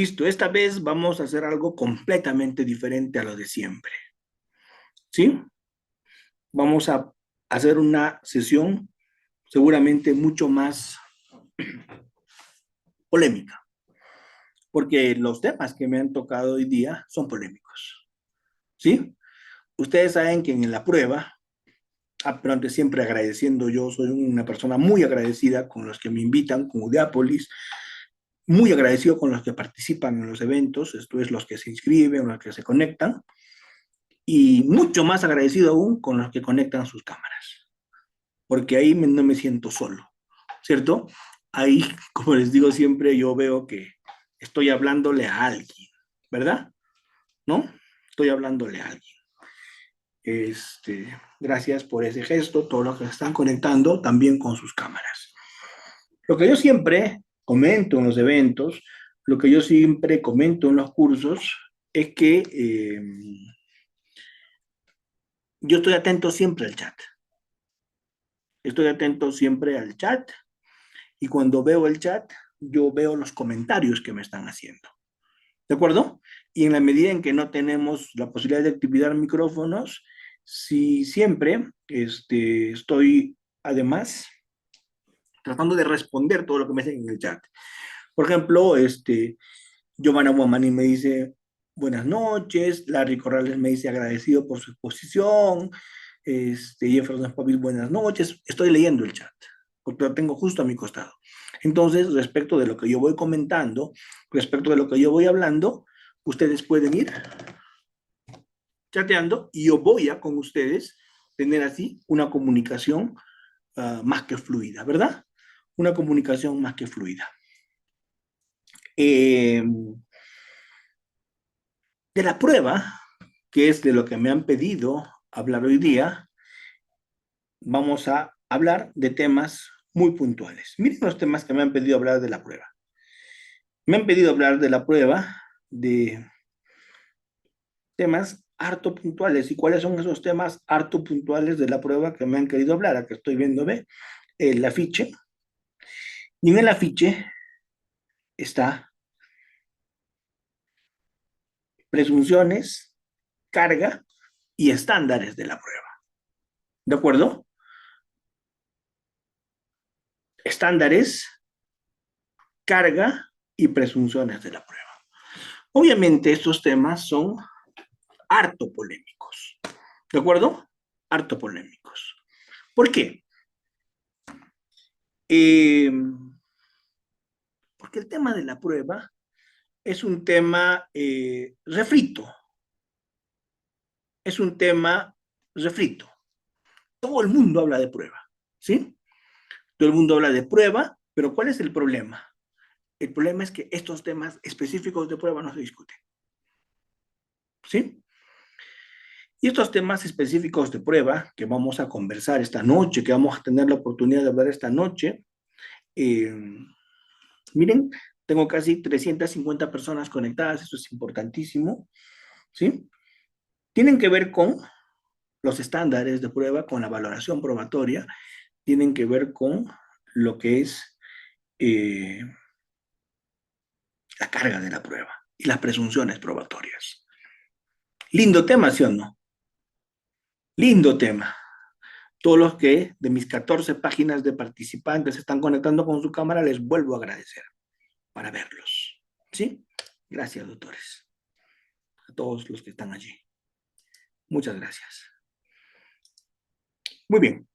Listo, esta vez vamos a hacer algo completamente diferente a lo de siempre. ¿Sí? Vamos a hacer una sesión seguramente mucho más polémica, porque los temas que me han tocado hoy día son polémicos. ¿Sí? Ustedes saben que en la prueba, pero antes siempre agradeciendo, yo soy una persona muy agradecida con los que me invitan, con Udeápolis, muy agradecido con los que participan en los eventos, esto es, los que se inscriben, los que se conectan, y mucho más agradecido aún con los que conectan sus cámaras, porque ahí no me siento solo, ¿cierto? Ahí, como les digo siempre, yo veo que estoy hablándole a alguien, ¿verdad? ¿No? Estoy hablándole a alguien. Gracias por ese gesto, todos los que se están conectando también con sus cámaras. Lo que yo siempre comento en los eventos, lo que yo siempre comento en los cursos, es que yo estoy atento siempre al chat. Estoy atento siempre al chat y cuando veo el chat, yo veo los comentarios que me están haciendo. ¿De acuerdo? Y en la medida en que no tenemos la posibilidad de activar micrófonos, si siempre estoy además tratando de responder todo lo que me dicen en el chat. Por ejemplo, Giovanna Guamani me dice buenas noches, Larry Corrales me dice agradecido por su exposición, Jefferson Papis, buenas noches, estoy leyendo el chat, porque lo tengo justo a mi costado. Entonces, respecto de lo que yo voy comentando, respecto de lo que yo voy hablando, ustedes pueden ir chateando y yo voy a con ustedes tener así una comunicación más que fluida, ¿verdad? Una comunicación más que fluida. Eh, de la prueba, que es de lo que me han pedido hablar hoy día, vamos a hablar de temas muy puntuales. Miren los temas que me han pedido hablar de la prueba. Me han pedido hablar de la prueba de temas harto puntuales. ¿Y cuáles son esos temas harto puntuales de la prueba que me han querido hablar? Aquí estoy viendo, ¿ve? El afiche. Y en el afiche está presunciones, carga y estándares de la prueba. ¿De acuerdo? Estándares, carga y presunciones de la prueba. Obviamente estos temas son harto polémicos, ¿de acuerdo? Harto polémicos. ¿Por qué? Eh, porque el tema de la prueba es un tema refrito, es un tema refrito. Todo el mundo habla de prueba, ¿sí? Todo el mundo habla de prueba, pero ¿cuál es el problema? El problema es que estos temas específicos de prueba no se discuten, ¿sí? Y estos temas específicos de prueba que vamos a conversar esta noche, que vamos a tener la oportunidad de hablar esta noche, eh, miren, tengo casi 350 personas conectadas, eso es importantísimo, ¿sí? Tienen que ver con los estándares de prueba, con la valoración probatoria, tienen que ver con lo que es eh, la carga de la prueba y las presunciones probatorias. Lindo tema, ¿sí o no? Lindo tema. Todos los que de mis 14 páginas de participantes se están conectando con su cámara, les vuelvo a agradecer para verlos. ¿Sí? Gracias, doctores. A todos los que están allí. Muchas gracias. Muy bien.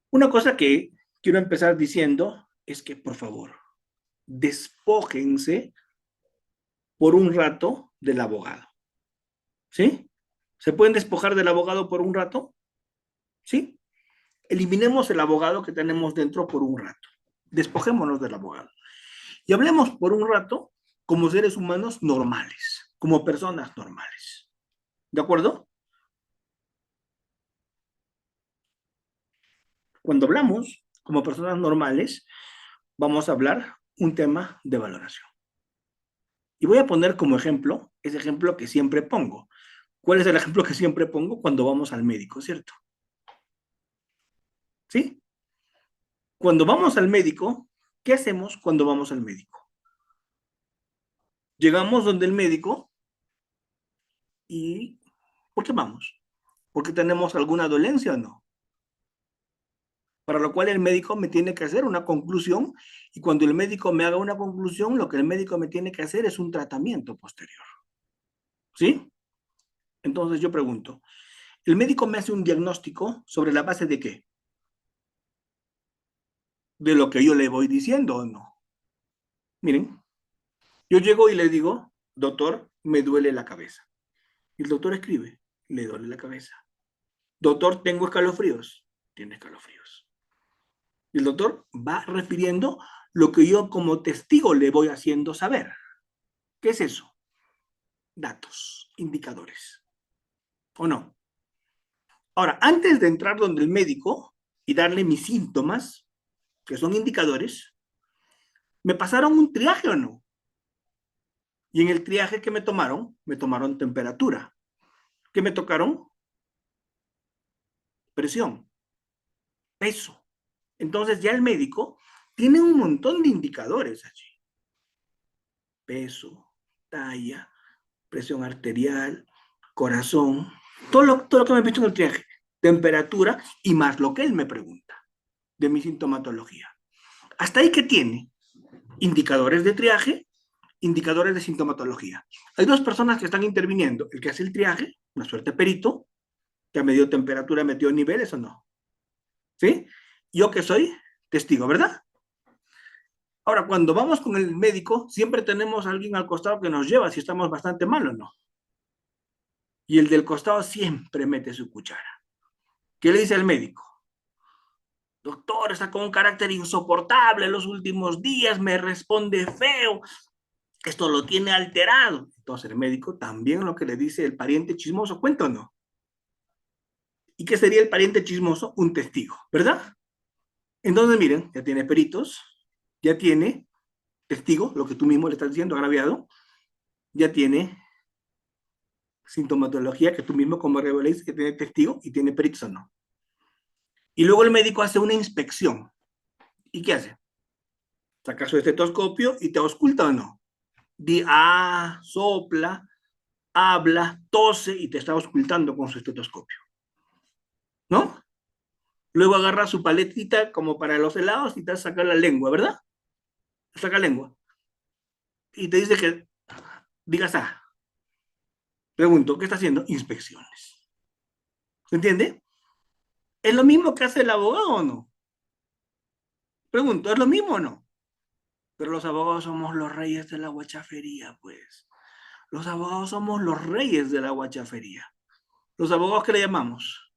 Una cosa que quiero empezar diciendo es que, por favor, despójense por un rato del abogado. ¿Sí? ¿Se pueden despojar del abogado por un rato? ¿Sí? Eliminemos el abogado que tenemos dentro por un rato. Despojémonos del abogado. Y hablemos por un rato como seres humanos normales, como personas normales. ¿De acuerdo? Cuando hablamos como personas normales, vamos a hablar un tema de valoración. Y voy a poner como ejemplo ese ejemplo que siempre pongo. ¿Cuál es el ejemplo que siempre pongo? Cuando vamos al médico, ¿cierto? ¿Sí? Cuando vamos al médico, ¿qué hacemos cuando vamos al médico? Llegamos donde el médico y ¿por qué vamos? ¿Porque tenemos alguna dolencia o no? Para lo cual el médico me tiene que hacer una conclusión y cuando el médico me haga una conclusión, lo que el médico me tiene que hacer es un tratamiento posterior. ¿Sí? Entonces yo pregunto, ¿el médico me hace un diagnóstico sobre la base de qué? ¿De lo que yo le voy diciendo o no? Miren, yo llego y le digo, doctor, me duele la cabeza. Y el doctor escribe, le duele la cabeza. Doctor, tengo escalofríos. Tiene escalofríos. Y el doctor va refiriendo lo que yo como testigo le voy haciendo saber. ¿Qué es eso? Datos, indicadores. ¿O no? Ahora, antes de entrar donde el médico y darle mis síntomas, que son indicadores, ¿me pasaron un triaje o no? Y en el triaje que me tomaron temperatura. ¿Qué me tocaron? Presión, peso. Entonces ya el médico tiene un montón de indicadores allí. Peso, talla, presión arterial, corazón, todo lo que me he visto en el triaje, temperatura y más lo que él me pregunta de mi sintomatología. Hasta ahí que tiene indicadores de triaje, indicadores de sintomatología. Hay dos personas que están interviniendo, el que hace el triaje, una suerte perito, que me dio temperatura, me dio niveles o no. ¿Sí? Yo que soy testigo, ¿verdad? Ahora, cuando vamos con el médico, siempre tenemos a alguien al costado que nos lleva si estamos bastante mal o no. Y el del costado siempre mete su cuchara. ¿Qué le dice al médico? Doctor, está con un carácter insoportable los últimos días, me responde feo, esto lo tiene alterado. Entonces el médico también lo que le dice el pariente chismoso, ¿cuenta o no? ¿Y qué sería el pariente chismoso? Un testigo, ¿verdad? Entonces miren, ya tiene peritos, ya tiene testigo, lo que tú mismo le estás diciendo, agraviado, ya tiene sintomatología que tú mismo como reveláis que tiene testigo y tiene peritos o no. Y luego el médico hace una inspección. ¿Y qué hace? Saca su estetoscopio y te ausculta o no. Di, sopla, habla, tose y te está auscultando con su estetoscopio. ¿No? Luego agarra su paletita como para los helados y te saca la lengua, ¿verdad? Saca lengua. Y te dice que digas Pregunto, ¿qué está haciendo? Inspecciones. ¿Se entiende? ¿Es lo mismo que hace el abogado o no? Pregunto, ¿es lo mismo o no? Pero los abogados somos los reyes de la guachafería, pues. Los abogados somos los reyes de la guachafería. Los abogados, ¿qué le llamamos?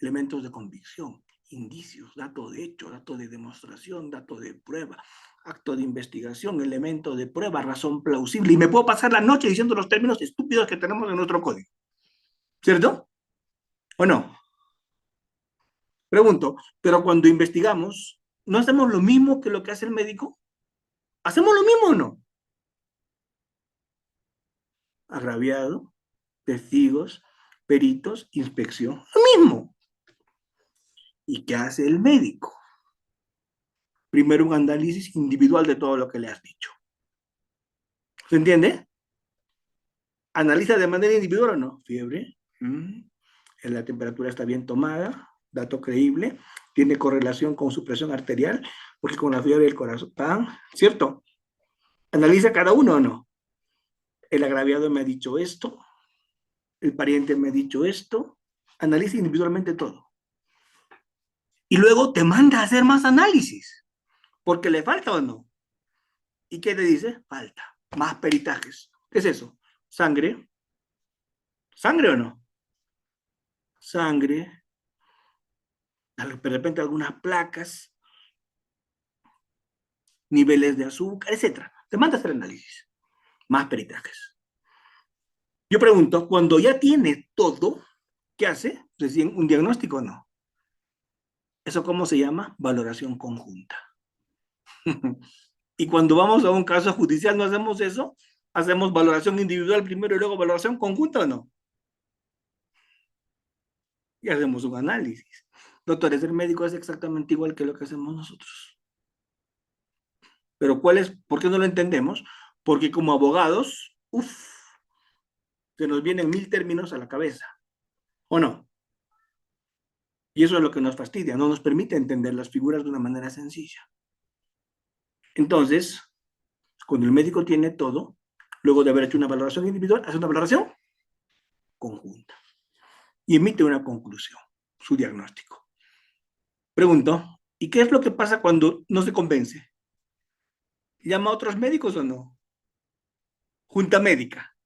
Elementos de convicción, indicios, dato de hecho, dato de demostración, dato de prueba, acto de investigación, elemento de prueba, razón plausible. Y me puedo pasar la noche diciendo los términos estúpidos que tenemos en nuestro código. ¿Cierto? ¿O no? Pregunto, pero cuando investigamos, ¿no hacemos lo mismo que lo que hace el médico? ¿Hacemos lo mismo o no? Agraviado, testigos, peritos, inspección, lo mismo. ¿Y qué hace el médico? Primero un análisis individual de todo lo que le has dicho. ¿Se entiende? Analiza de manera individual o no. Fiebre, la temperatura está bien tomada, dato creíble, tiene correlación con su presión arterial, porque con la fiebre del corazón, ¿cierto? Analiza cada uno o no. El agraviado me ha dicho esto, el pariente me ha dicho esto, analiza individualmente todo. Y luego te manda a hacer más análisis, porque le falta o no. ¿Y qué te dice? Falta. Más peritajes. ¿Qué es eso? Sangre. ¿Sangre o no? Sangre. De repente algunas placas, niveles de azúcar, etcétera. Te manda a hacer análisis. Más peritajes. Yo pregunto, cuando ya tiene todo, ¿qué hace? ¿Recién un diagnóstico o no? ¿Eso cómo se llama? Valoración conjunta. Y cuando vamos a un caso judicial, ¿no hacemos eso? ¿Hacemos valoración individual primero y luego valoración conjunta o no? Y hacemos un análisis. Doctores, el médico es exactamente igual que lo que hacemos nosotros. Pero ¿cuál es? ¿Por qué no lo entendemos? Porque como abogados, se nos vienen 1000 términos a la cabeza, ¿o no? Y eso es lo que nos fastidia, no nos permite entender las figuras de una manera sencilla. Entonces, cuando el médico tiene todo, luego de haber hecho una valoración individual, hace una valoración conjunta y emite una conclusión, su diagnóstico. Pregunto, ¿y qué es lo que pasa cuando no se convence? ¿Llama a otros médicos o no? Junta médica.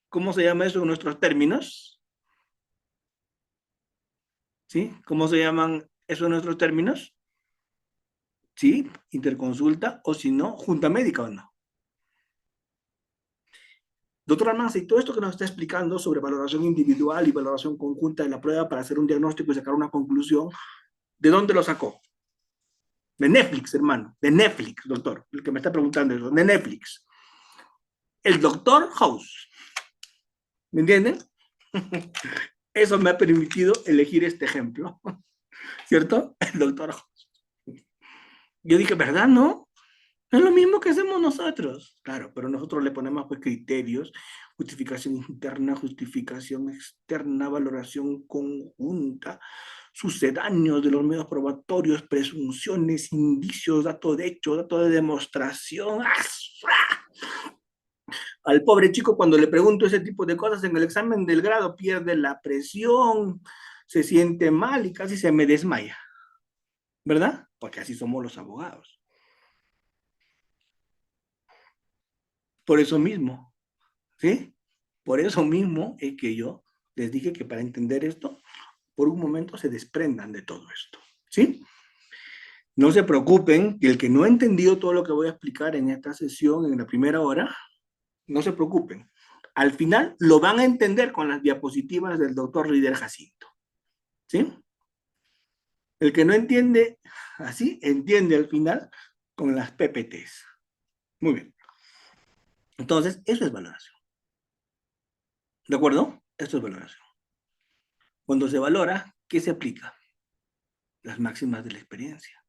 ¿Cómo se llama eso en nuestros términos? ¿Sí? ¿Cómo se llaman eso en nuestros términos? ¿Sí? Interconsulta o si no, junta médica o no. Doctor Almanza, y todo esto que nos está explicando sobre valoración individual y valoración conjunta de la prueba para hacer un diagnóstico y sacar una conclusión, ¿de dónde lo sacó? De Netflix, hermano. De Netflix, doctor. El que me está preguntando eso. De Netflix. El doctor House. ¿Me entienden? Eso me ha permitido elegir este ejemplo. ¿Cierto? El doctor House. Yo dije, ¿verdad, no? Es lo mismo que hacemos nosotros. Claro, pero nosotros le ponemos pues criterios, justificación interna, justificación externa, valoración conjunta, sucedáneos de los medios probatorios, presunciones, indicios, datos de hecho, datos de demostración. Al pobre chico cuando le pregunto ese tipo de cosas en el examen del grado pierde la presión, se siente mal y casi se me desmaya, ¿verdad? Porque así somos los abogados. Por eso mismo, ¿sí? Por eso mismo es que yo les dije que para entender esto, por un momento se desprendan de todo esto, ¿sí? No se preocupen, que el que no ha entendido todo lo que voy a explicar en esta sesión, en la primera hora, no se preocupen. Al final lo van a entender con las diapositivas del doctor Rider Jacinto, ¿sí? El que no entiende así, entiende al final con las PPTs. Muy bien. Entonces, eso es valoración. ¿De acuerdo? Esto es valoración. Cuando se valora, ¿qué se aplica? Las máximas de la experiencia.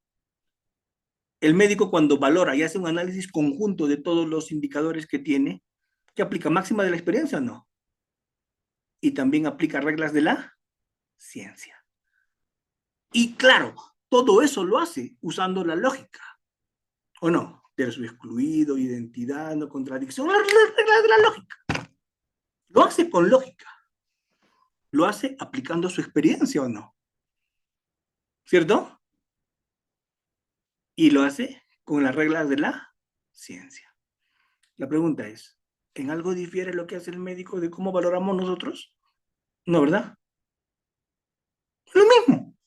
El médico cuando valora y hace un análisis conjunto de todos los indicadores que tiene, ¿qué aplica? ¿Máxima de la experiencia o no? Y también aplica reglas de la ciencia. Y claro, todo eso lo hace usando la lógica, ¿o no? Tercio excluido, identidad, no contradicción, las reglas de la lógica. Lo hace con lógica. Lo hace aplicando su experiencia o no. ¿Cierto? Y lo hace con las reglas de la ciencia. La pregunta es, ¿en algo difiere lo que hace el médico de cómo valoramos nosotros? No, ¿verdad? Lo mismo.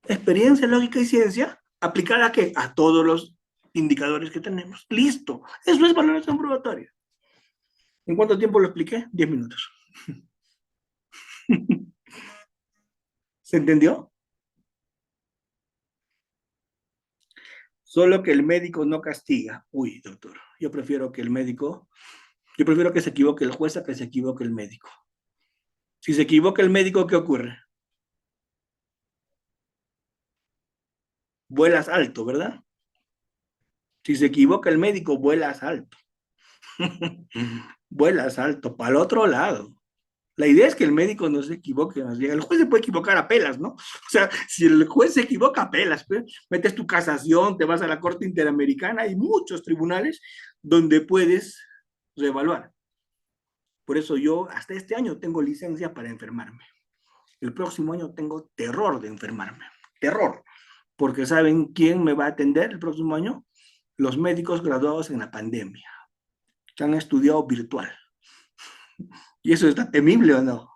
Experiencia, lógica y ciencia aplicada ¿a qué? A todos los indicadores que tenemos. Listo. Eso es valoración probatoria. ¿En cuánto tiempo lo expliqué? 10 minutos. ¿Se entendió? Solo que el médico no castiga. Uy, doctor, yo prefiero que el médico, yo prefiero que se equivoque el juez a que se equivoque el médico. Si se equivoca el médico, ¿qué ocurre? Vuelas alto, ¿verdad? Si se equivoca el médico, vuelas alto. Vuelas alto, para el otro lado. La idea es que el médico no se equivoque, más bien. El juez se puede equivocar a pelas, ¿no? O sea, si el juez se equivoca a pelas, pues, metes tu casación, te vas a la Corte Interamericana, hay muchos tribunales donde puedes reevaluar. Por eso yo hasta este año tengo licencia para enfermarme. El próximo año tengo terror de enfermarme. Terror. Porque ¿saben quién me va a atender el próximo año? Los médicos graduados en la pandemia, que han estudiado virtual. ¿Y eso está temible o no?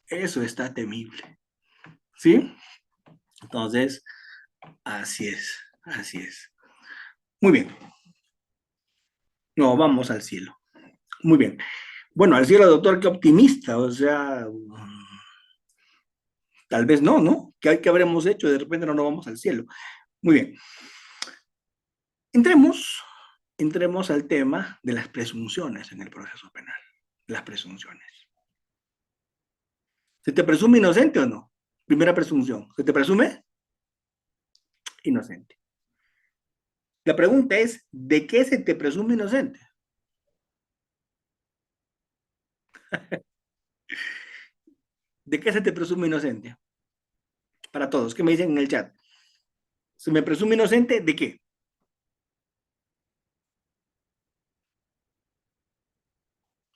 Eso está temible. ¿Sí? Entonces, así es, así es. Muy bien. No, vamos al cielo. Muy bien. Bueno, al cielo, doctor, qué optimista. O sea, tal vez no, ¿no? ¿Qué habremos hecho? De repente no nos vamos al cielo. Muy bien. Entremos, entremos al tema de las presunciones en el proceso penal. Las presunciones. ¿Se te presume inocente o no? Primera presunción. ¿Se te presume inocente? La pregunta es, ¿de qué se te presume inocente? ¿De qué se te presume inocente? Para todos, ¿qué me dicen en el chat? ¿Se me presume inocente de qué?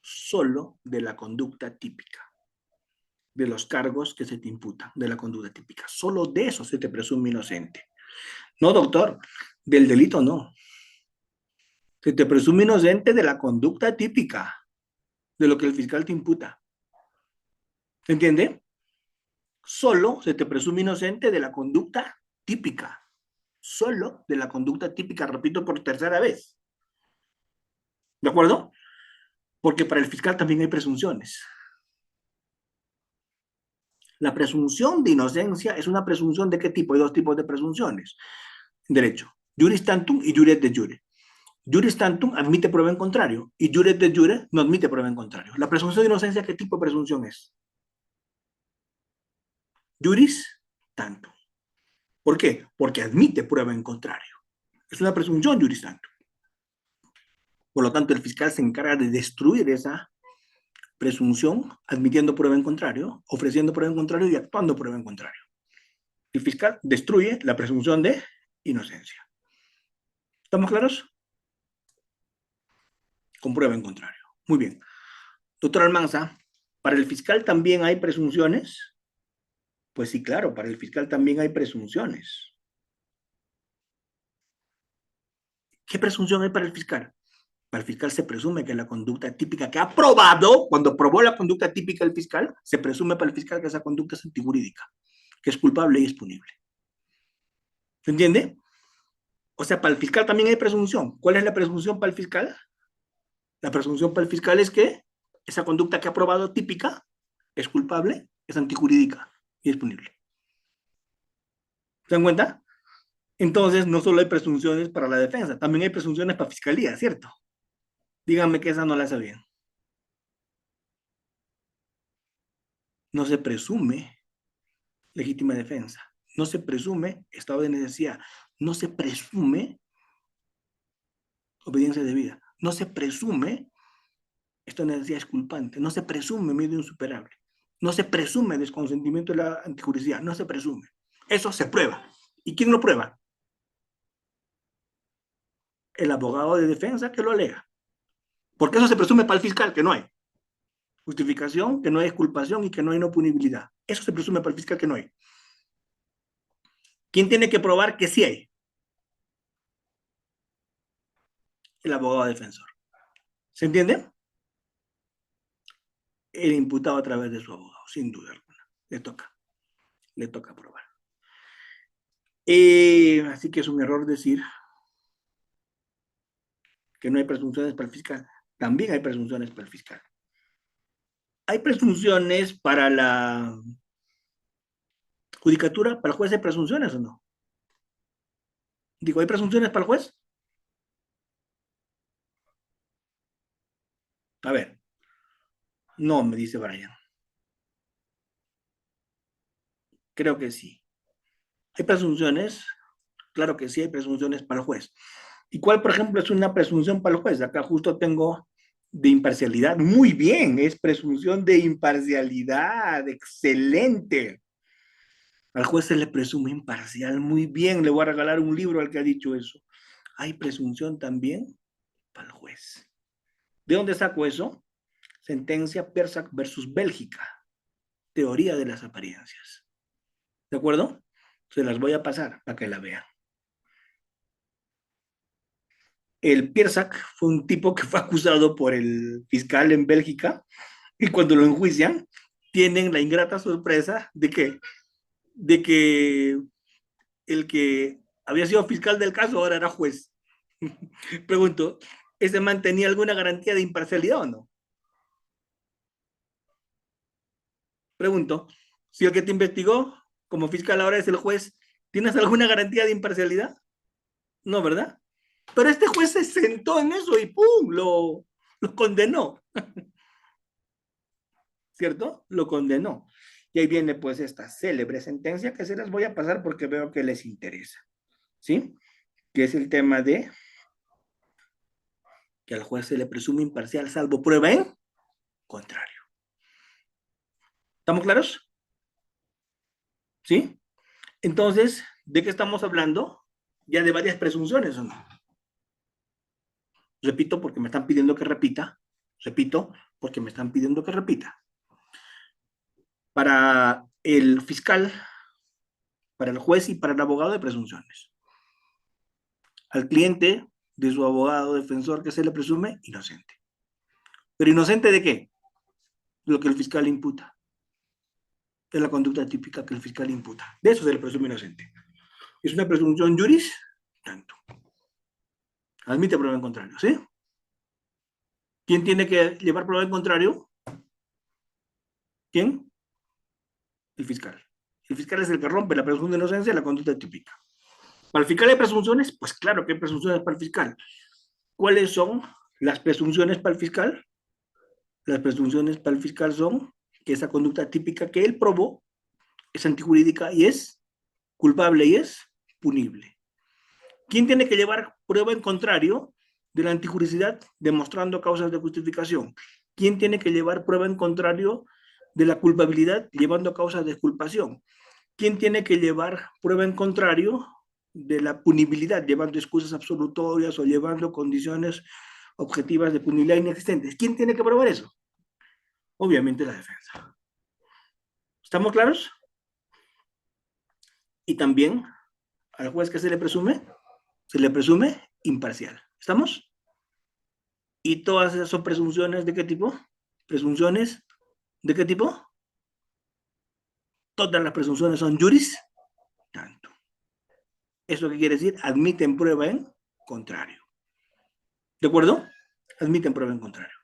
Solo de la conducta típica, de los cargos que se te imputan, de la conducta típica. Solo de eso se te presume inocente. No, doctor, del delito no. Se te presume inocente de la conducta típica, de lo que el fiscal te imputa. ¿Se entiende? Solo se te presume inocente de la conducta típica. Solo de la conducta típica, repito por tercera vez. ¿De acuerdo? Porque para el fiscal también hay presunciones. La presunción de inocencia es una presunción de qué tipo? Hay dos tipos de presunciones. Derecho. Juris tantum y juris de jure. Juris tantum admite prueba en contrario y juris de jure no admite prueba en contrario. La presunción de inocencia, ¿qué tipo de presunción es? Juris tantum. ¿Por qué? Porque admite prueba en contrario. Es una presunción juris tantum. Por lo tanto, el fiscal se encarga de destruir esa presunción admitiendo prueba en contrario, ofreciendo prueba en contrario y actuando prueba en contrario. El fiscal destruye la presunción de inocencia. ¿Estamos claros? Con prueba en contrario. Muy bien. Doctor Almanza, ¿para el fiscal también hay presunciones? Pues sí, claro, para el fiscal también hay presunciones. ¿Qué presunción hay para el fiscal? Para el fiscal se presume que la conducta típica que ha probado, cuando probó la conducta típica del fiscal, se presume para el fiscal que esa conducta es antijurídica, que es culpable y es punible. ¿Se entiende? O sea, para el fiscal también hay presunción. ¿Cuál es la presunción para el fiscal? La presunción para el fiscal es que esa conducta que ha probado típica es culpable, es antijurídica y es punible. ¿Se dan cuenta? Entonces, no solo hay presunciones para la defensa, también hay presunciones para fiscalía, ¿cierto? Díganme que esa no la sabían. No se presume legítima defensa, no se presume estado de necesidad, no se presume obediencia debida, no se presume estado de necesidad exculpante, no se presume medio insuperable, no se presume desconsentimiento de la antijurisdicción, no se presume. Eso se prueba. ¿Y quién lo prueba? El abogado de defensa que lo alega. Porque eso se presume para el fiscal, que no hay justificación, que no hay exculpación y que no hay no punibilidad. Eso se presume para el fiscal que no hay. ¿Quién tiene que probar que sí hay? El abogado defensor. ¿Se entiende? El imputado a través de su abogado, sin duda alguna. Le toca probar. Así que es un error decir que no hay presunciones para el fiscal. También hay presunciones para el fiscal. Hay presunciones para la judicatura, para el juez hay presunciones o no. Digo, ¿hay presunciones para el juez? A ver, no, me dice Brian. Creo que sí. ¿Hay presunciones? Claro que sí, hay presunciones para el juez. ¿Y cuál, por ejemplo, es una presunción para el juez? Acá justo tengo de imparcialidad. Muy bien, es presunción de imparcialidad. Excelente. Al juez se le presume imparcial. Muy bien, le voy a regalar un libro al que ha dicho eso. Hay presunción también para el juez. ¿De dónde saco eso? Sentencia Persac versus Bélgica. Teoría de las apariencias. ¿De acuerdo? Se las voy a pasar para que la vean. El Piersac fue un tipo que fue acusado por el fiscal en Bélgica y cuando lo enjuician tienen la ingrata sorpresa de que el que había sido fiscal del caso ahora era juez. Pregunto, ¿ese man tenía alguna garantía de imparcialidad o no? Pregunto, si el que te investigó como fiscal ahora es el juez, ¿tienes alguna garantía de imparcialidad? No, ¿verdad? Pero este juez se sentó en eso y ¡pum! Lo condenó. ¿Cierto? Lo condenó. Y ahí viene pues esta célebre sentencia que se las voy a pasar porque veo que les interesa. ¿Sí? que es el tema de que al juez se le presume imparcial salvo prueba en contrario. ¿Estamos claros? ¿Sí? Entonces, ¿de qué estamos hablando? Ya de varias presunciones, ¿o no? Repito porque me están pidiendo que repita. Repito porque me están pidiendo que repita. Para el fiscal, para el juez y para el abogado de presunciones. Al cliente de su abogado defensor que se le presume inocente. ¿Pero inocente de qué? Lo que el fiscal imputa. Es la conducta típica que el fiscal imputa. De eso se le presume inocente. Es una presunción juris tanto. Admite prueba en contrario, ¿sí? ¿Quién tiene que llevar prueba en contrario? ¿Quién? El fiscal. El fiscal es el que rompe la presunción de inocencia, la conducta típica. ¿Para el fiscal hay presunciones? Pues claro que hay presunciones para el fiscal. ¿Cuáles son las presunciones para el fiscal? Las presunciones para el fiscal son que esa conducta típica que él probó es antijurídica y es culpable y es punible. ¿Quién tiene que llevar prueba en contrario de la antijuricidad demostrando causas de justificación? ¿Quién tiene que llevar prueba en contrario de la culpabilidad llevando causas de exculpación? ¿Quién tiene que llevar prueba en contrario de la punibilidad llevando excusas absolutorias o llevando condiciones objetivas de punibilidad inexistentes? ¿Quién tiene que probar eso? Obviamente la defensa. ¿Estamos claros? Y también al juez que se le presume imparcial. ¿Estamos? ¿Y todas esas son presunciones de qué tipo? ¿Presunciones de qué tipo? Todas las presunciones son juris tanto. ¿Eso qué quiere decir? Admiten prueba en contrario. ¿De acuerdo? Admiten prueba en contrario.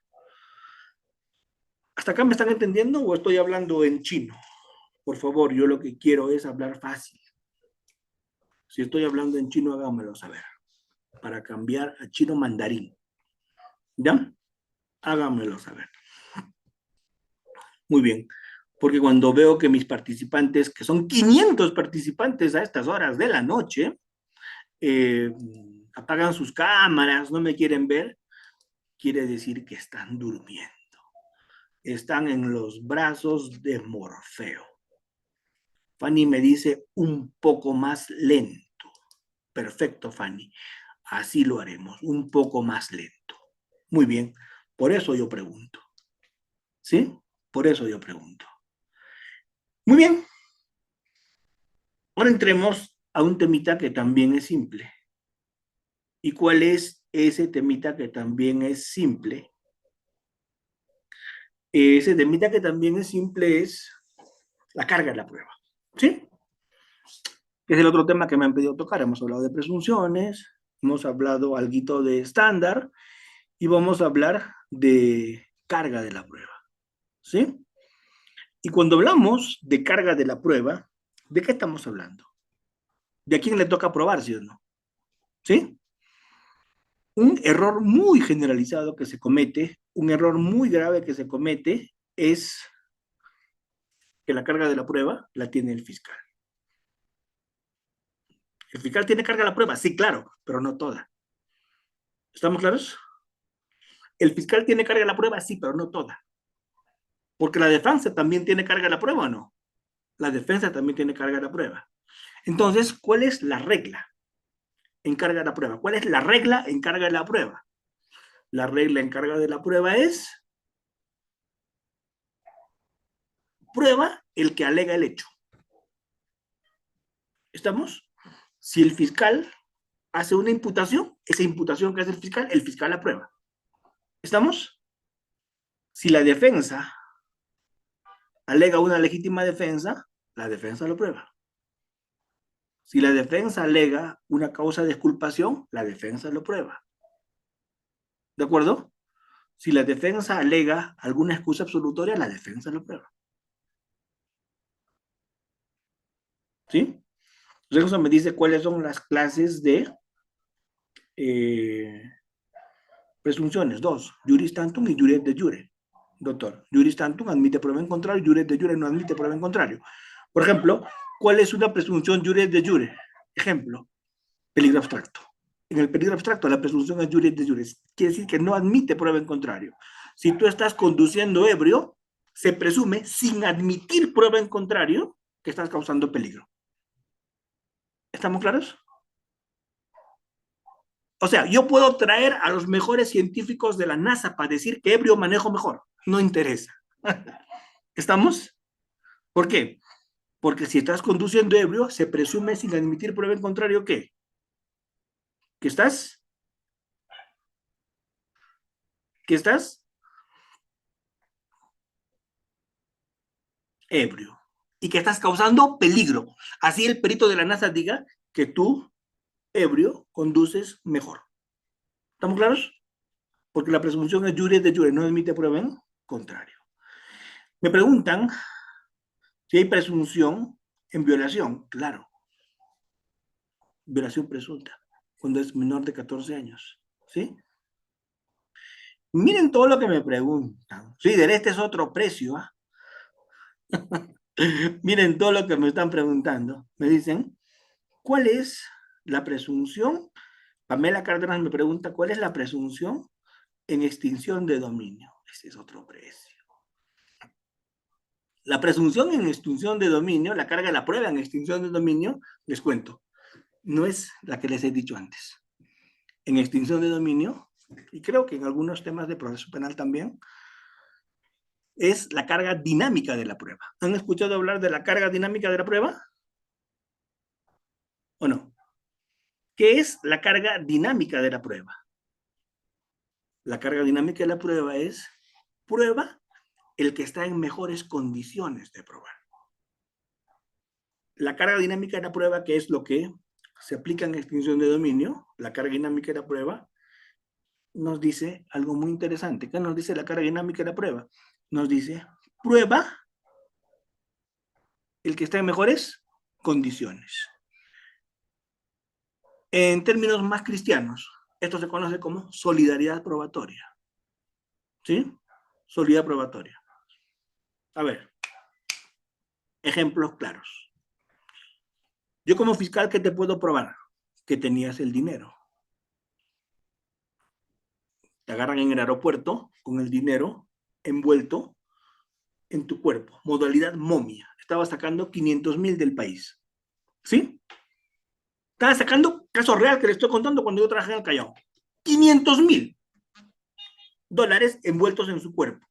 ¿Hasta acá me están entendiendo o estoy hablando en chino? Por favor, yo lo que quiero es hablar fácil. Si estoy hablando en chino, háganmelo saber. Para cambiar a chino mandarín. ¿Ya? Háganmelo saber. Muy bien. Porque cuando veo que mis participantes, que son 500 participantes a estas horas de la noche, apagan sus cámaras, no me quieren ver, quiere decir que están durmiendo. Están en los brazos de Morfeo. Fanny me dice un poco más lento. Perfecto, Fanny. Así lo haremos, un poco más lento. Muy bien, por eso yo pregunto. ¿Sí? Por eso yo pregunto. Muy bien. Ahora entremos a un temita que también es simple. ¿Y cuál es ese temita que también es simple? Ese temita que también es simple es la carga de la prueba. ¿Sí? Es el otro tema que me han pedido tocar. Hemos hablado de presunciones, hemos hablado algo de estándar y vamos a hablar de carga de la prueba. ¿Sí? Y cuando hablamos de carga de la prueba, ¿de qué estamos hablando? ¿De a quién le toca probar, sí o no? ¿Sí? Un error muy generalizado que se comete, un error muy grave que se comete es que la carga de la prueba la tiene el fiscal. ¿El fiscal tiene carga de la prueba? Sí, claro, pero no toda. ¿Estamos claros? ¿El fiscal tiene carga de la prueba? Sí, pero no toda. Porque la defensa también tiene carga de la prueba, ¿o no? La defensa también tiene carga de la prueba. Entonces, ¿cuál es la regla en carga de la prueba? ¿Cuál es la regla en carga de la prueba? La regla en carga de la prueba es prueba el que alega el hecho. ¿Estamos? Si el fiscal hace una imputación, esa imputación que hace el fiscal la prueba. ¿Estamos? Si la defensa alega una legítima defensa, la defensa lo prueba. Si la defensa alega una causa de exculpación, la defensa lo prueba. ¿De acuerdo? Si la defensa alega alguna excusa absolutoria, la defensa lo prueba. ¿Sí? Renzo me dice cuáles son las clases de presunciones. 2, juris tantum y juris de jure. Doctor, juris tantum admite prueba en contrario, juris de jure no admite prueba en contrario. Por ejemplo, ¿cuál es una presunción juris de jure? Ejemplo, peligro abstracto. En el peligro abstracto, la presunción es jure de jure. Quiere decir que no admite prueba en contrario. Si tú estás conduciendo ebrio, se presume, sin admitir prueba en contrario, que estás causando peligro. ¿Estamos claros? O sea, yo puedo traer a los mejores científicos de la NASA para decir que ebrio manejo mejor. No interesa. ¿Estamos? ¿Por qué? Porque si estás conduciendo ebrio, se presume sin admitir prueba en contrario que estás, que estás ebrio y que estás causando peligro. Así el perito de la NASA diga que tú, ebrio, conduces mejor. ¿Estamos claros? Porque la presunción es jure de jure, no admite prueba en contrario. Me preguntan si hay presunción en violación. Claro, violación presunta, cuando es menor de 14 años. ¿Sí? Miren todo lo que me preguntan. Sí, de este es otro precio. Miren todo lo que me están preguntando. Me dicen, ¿cuál es la presunción? Pamela Cárdenas me pregunta, ¿cuál es la presunción en extinción de dominio? Ese es otro precio. La presunción en extinción de dominio, la carga de la prueba en extinción de dominio, les cuento, no es la que les he dicho antes. En extinción de dominio, y creo que en algunos temas de proceso penal también, es la carga dinámica de la prueba. ¿Han escuchado hablar de la carga dinámica de la prueba? ¿O no? ¿Qué es la carga dinámica de la prueba? La carga dinámica de la prueba es prueba el que está en mejores condiciones de probar. La carga dinámica de la prueba, que es lo que se aplica en extinción de dominio, la carga dinámica de la prueba, nos dice algo muy interesante. ¿Qué nos dice la carga dinámica de la prueba? Nos dice, prueba el que está en mejores condiciones. En términos más cristianos, esto se conoce como solidaridad probatoria. ¿Sí? Solidaridad probatoria. A ver, ejemplos claros. Yo como fiscal, ¿qué te puedo probar? Que tenías el dinero. Te agarran en el aeropuerto con el dinero envuelto en tu cuerpo. Modalidad momia. Estaba sacando 500,000 del país. ¿Sí? Estaba sacando, caso real que le estoy contando cuando yo trabajé en el Callao. 500,000 dólares envueltos en su cuerpo.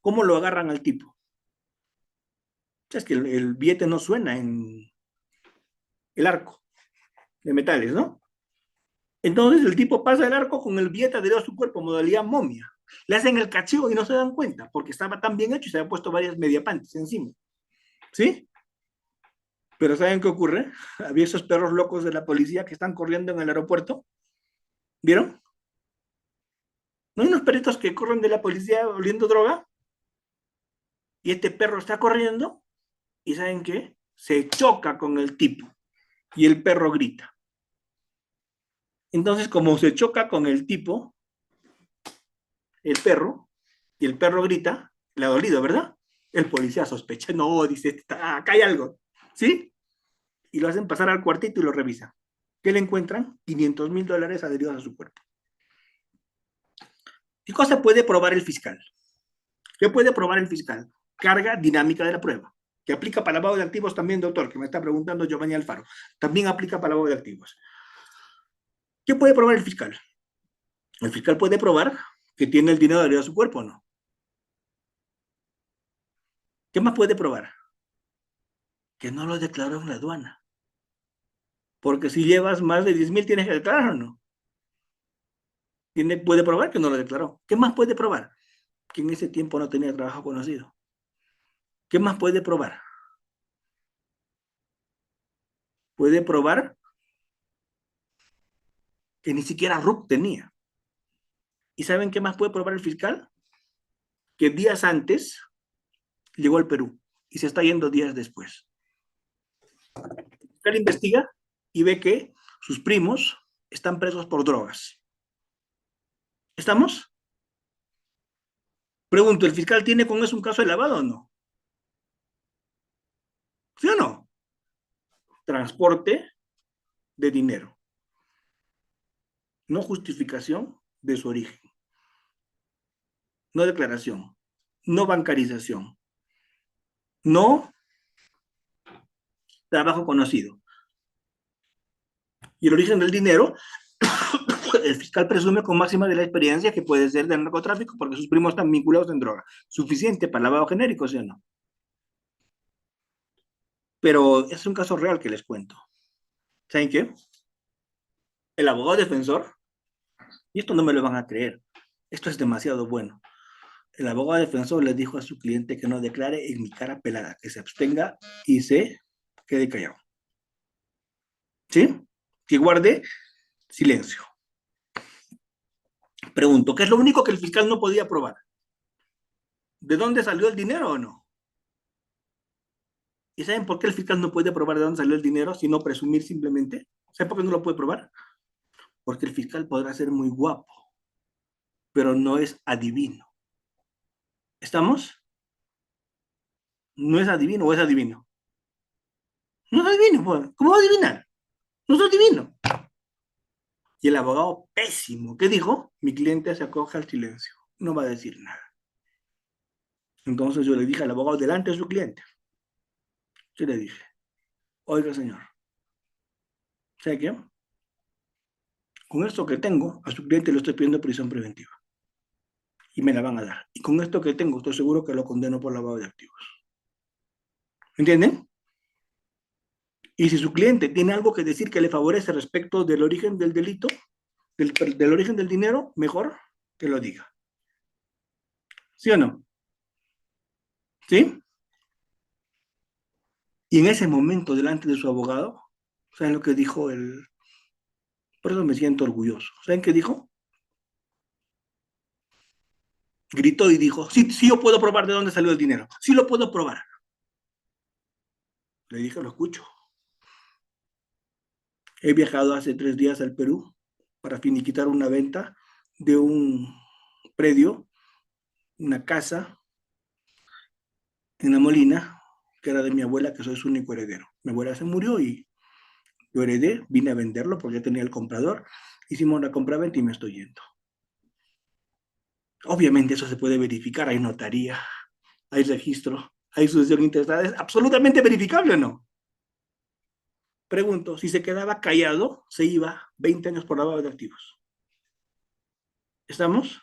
¿Cómo lo agarran al tipo? Es que el billete no suena en el arco de metales, ¿no? Entonces el tipo pasa el arco con el billete adherido a su cuerpo, modalidad momia. Le hacen el cacheo y no se dan cuenta, porque estaba tan bien hecho y se había puesto varias mediapantes encima. ¿Sí? Pero ¿saben qué ocurre? Había esos perros locos de la policía que están corriendo en el aeropuerto. ¿Vieron? ¿No hay unos perritos que corren de la policía oliendo droga? Y este perro está corriendo y ¿saben qué? Se choca con el tipo y el perro grita. Entonces, como se choca con el tipo, el perro, y el perro grita, le ha dolido, ¿verdad? El policía sospecha, no, dice, acá hay algo, ¿sí? Y lo hacen pasar al cuartito y lo revisan. ¿Qué le encuentran? 500,000 dólares adheridos a su cuerpo. ¿Qué cosa puede probar el fiscal? ¿Qué puede probar el fiscal? Carga dinámica de la prueba, que aplica para lavado de activos también, doctor, que me está preguntando Giovanni Alfaro. También aplica para lavado de activos. ¿Qué puede probar el fiscal? El fiscal puede probar que tiene el dinero adherido a su cuerpo o no. ¿Qué más puede probar? Que no lo declaró en la aduana. Porque si llevas más de 10,000 tienes que declarar o no. Puede probar que no lo declaró. ¿Qué más puede probar? Que en ese tiempo no tenía trabajo conocido. ¿Qué más puede probar? Puede probar que ni siquiera RUC tenía. ¿Y saben qué más puede probar el fiscal? Que días antes llegó al Perú y se está yendo días después. El fiscal investiga y ve que sus primos están presos por drogas. ¿Estamos? Pregunto, ¿el fiscal tiene con eso un caso de lavado o no? ¿Sí o no? Transporte de dinero. no justificación de su origen, no declaración, no bancarización, no trabajo conocido. Y el origen del dinero, el fiscal presume con máxima de la experiencia que puede ser del narcotráfico porque sus primos están vinculados en droga. Suficiente para lavado genérico, ¿sí o no? Pero es un caso real que les cuento. ¿Saben qué? El abogado defensor, y esto no me lo van a creer, esto es demasiado bueno. El abogado defensor le dijo a su cliente que no declare en mi cara pelada, que se abstenga y se quede callado. ¿Sí? Que guarde silencio. Pregunto, ¿qué es lo único que el fiscal no podía probar? ¿De dónde salió el dinero o no? ¿Y saben por qué el fiscal no puede probar de dónde salió el dinero, sino presumir simplemente? ¿Saben por qué no lo puede probar? Porque el fiscal podrá ser muy guapo, pero no es adivino. ¿Estamos? No es adivino o es adivino. No es adivino, pues. ¿Cómo va a adivinar? No es adivino. Y el abogado, pésimo. ¿Qué dijo? Mi cliente se acoge al silencio. No va a decir nada. Entonces yo le dije al abogado delante de su cliente. Yo le dije, oiga señor, ¿sabe qué? Con esto que tengo, a su cliente le estoy pidiendo prisión preventiva. Y me la van a dar. Y con esto que tengo, estoy seguro que lo condeno por lavado de activos. ¿Entienden? Y si su cliente tiene algo que decir que le favorece respecto del origen del delito, del origen del dinero, mejor que lo diga. ¿Sí o no? ¿Sí? Y en ese momento, delante de su abogado, ¿saben lo que dijo el? Por eso me siento orgulloso. ¿Saben qué dijo? Gritó y dijo, sí, sí, yo puedo probar de dónde salió el dinero. Sí lo puedo probar. Le dije, lo escucho. He viajado hace 3 días al Perú para finiquitar una venta de un predio, una casa en La Molina, que era de mi abuela, que soy su único heredero. Mi abuela se murió y lo heredé, vine a venderlo porque ya tenía el comprador. Hicimos la compra-venta y me estoy yendo. Obviamente eso se puede verificar, hay notaría, hay registro, hay sucesión intestada, es absolutamente verificable o no. Pregunto, si se quedaba callado, se iba 20 años por lavado de activos. ¿Estamos?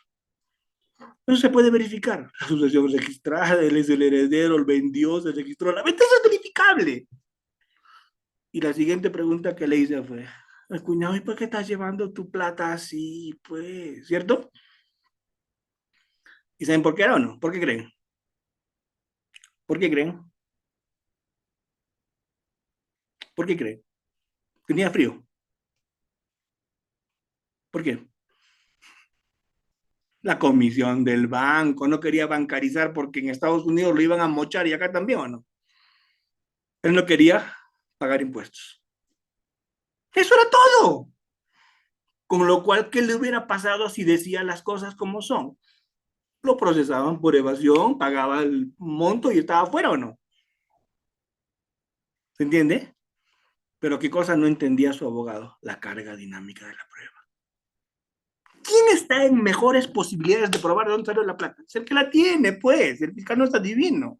Eso se puede verificar. La sucesión registrada, él es el heredero, el vendió, se registró, la venta, eso es verificable. Y la siguiente pregunta que le hice fue, el cuñado, ¿y por qué estás llevando tu plata así? Pues, ¿cierto? ¿Y saben por qué era o no? ¿Por qué creen? ¿Por qué creen? ¿Por qué creen? Tenía frío. ¿Por qué? La comisión del banco, no quería bancarizar porque en Estados Unidos lo iban a mochar y acá también, ¿o no? Él no quería pagar impuestos. Eso era todo. Con lo cual, ¿qué le hubiera pasado si decía las cosas como son? Lo procesaban por evasión, pagaba el monto y estaba fuera o no. ¿Se entiende? Pero qué cosa no entendía su abogado, la carga dinámica de la prueba. ¿Quién está en mejores posibilidades de probar de dónde salió la plata? Es el que la tiene, pues. El fiscal no está divino.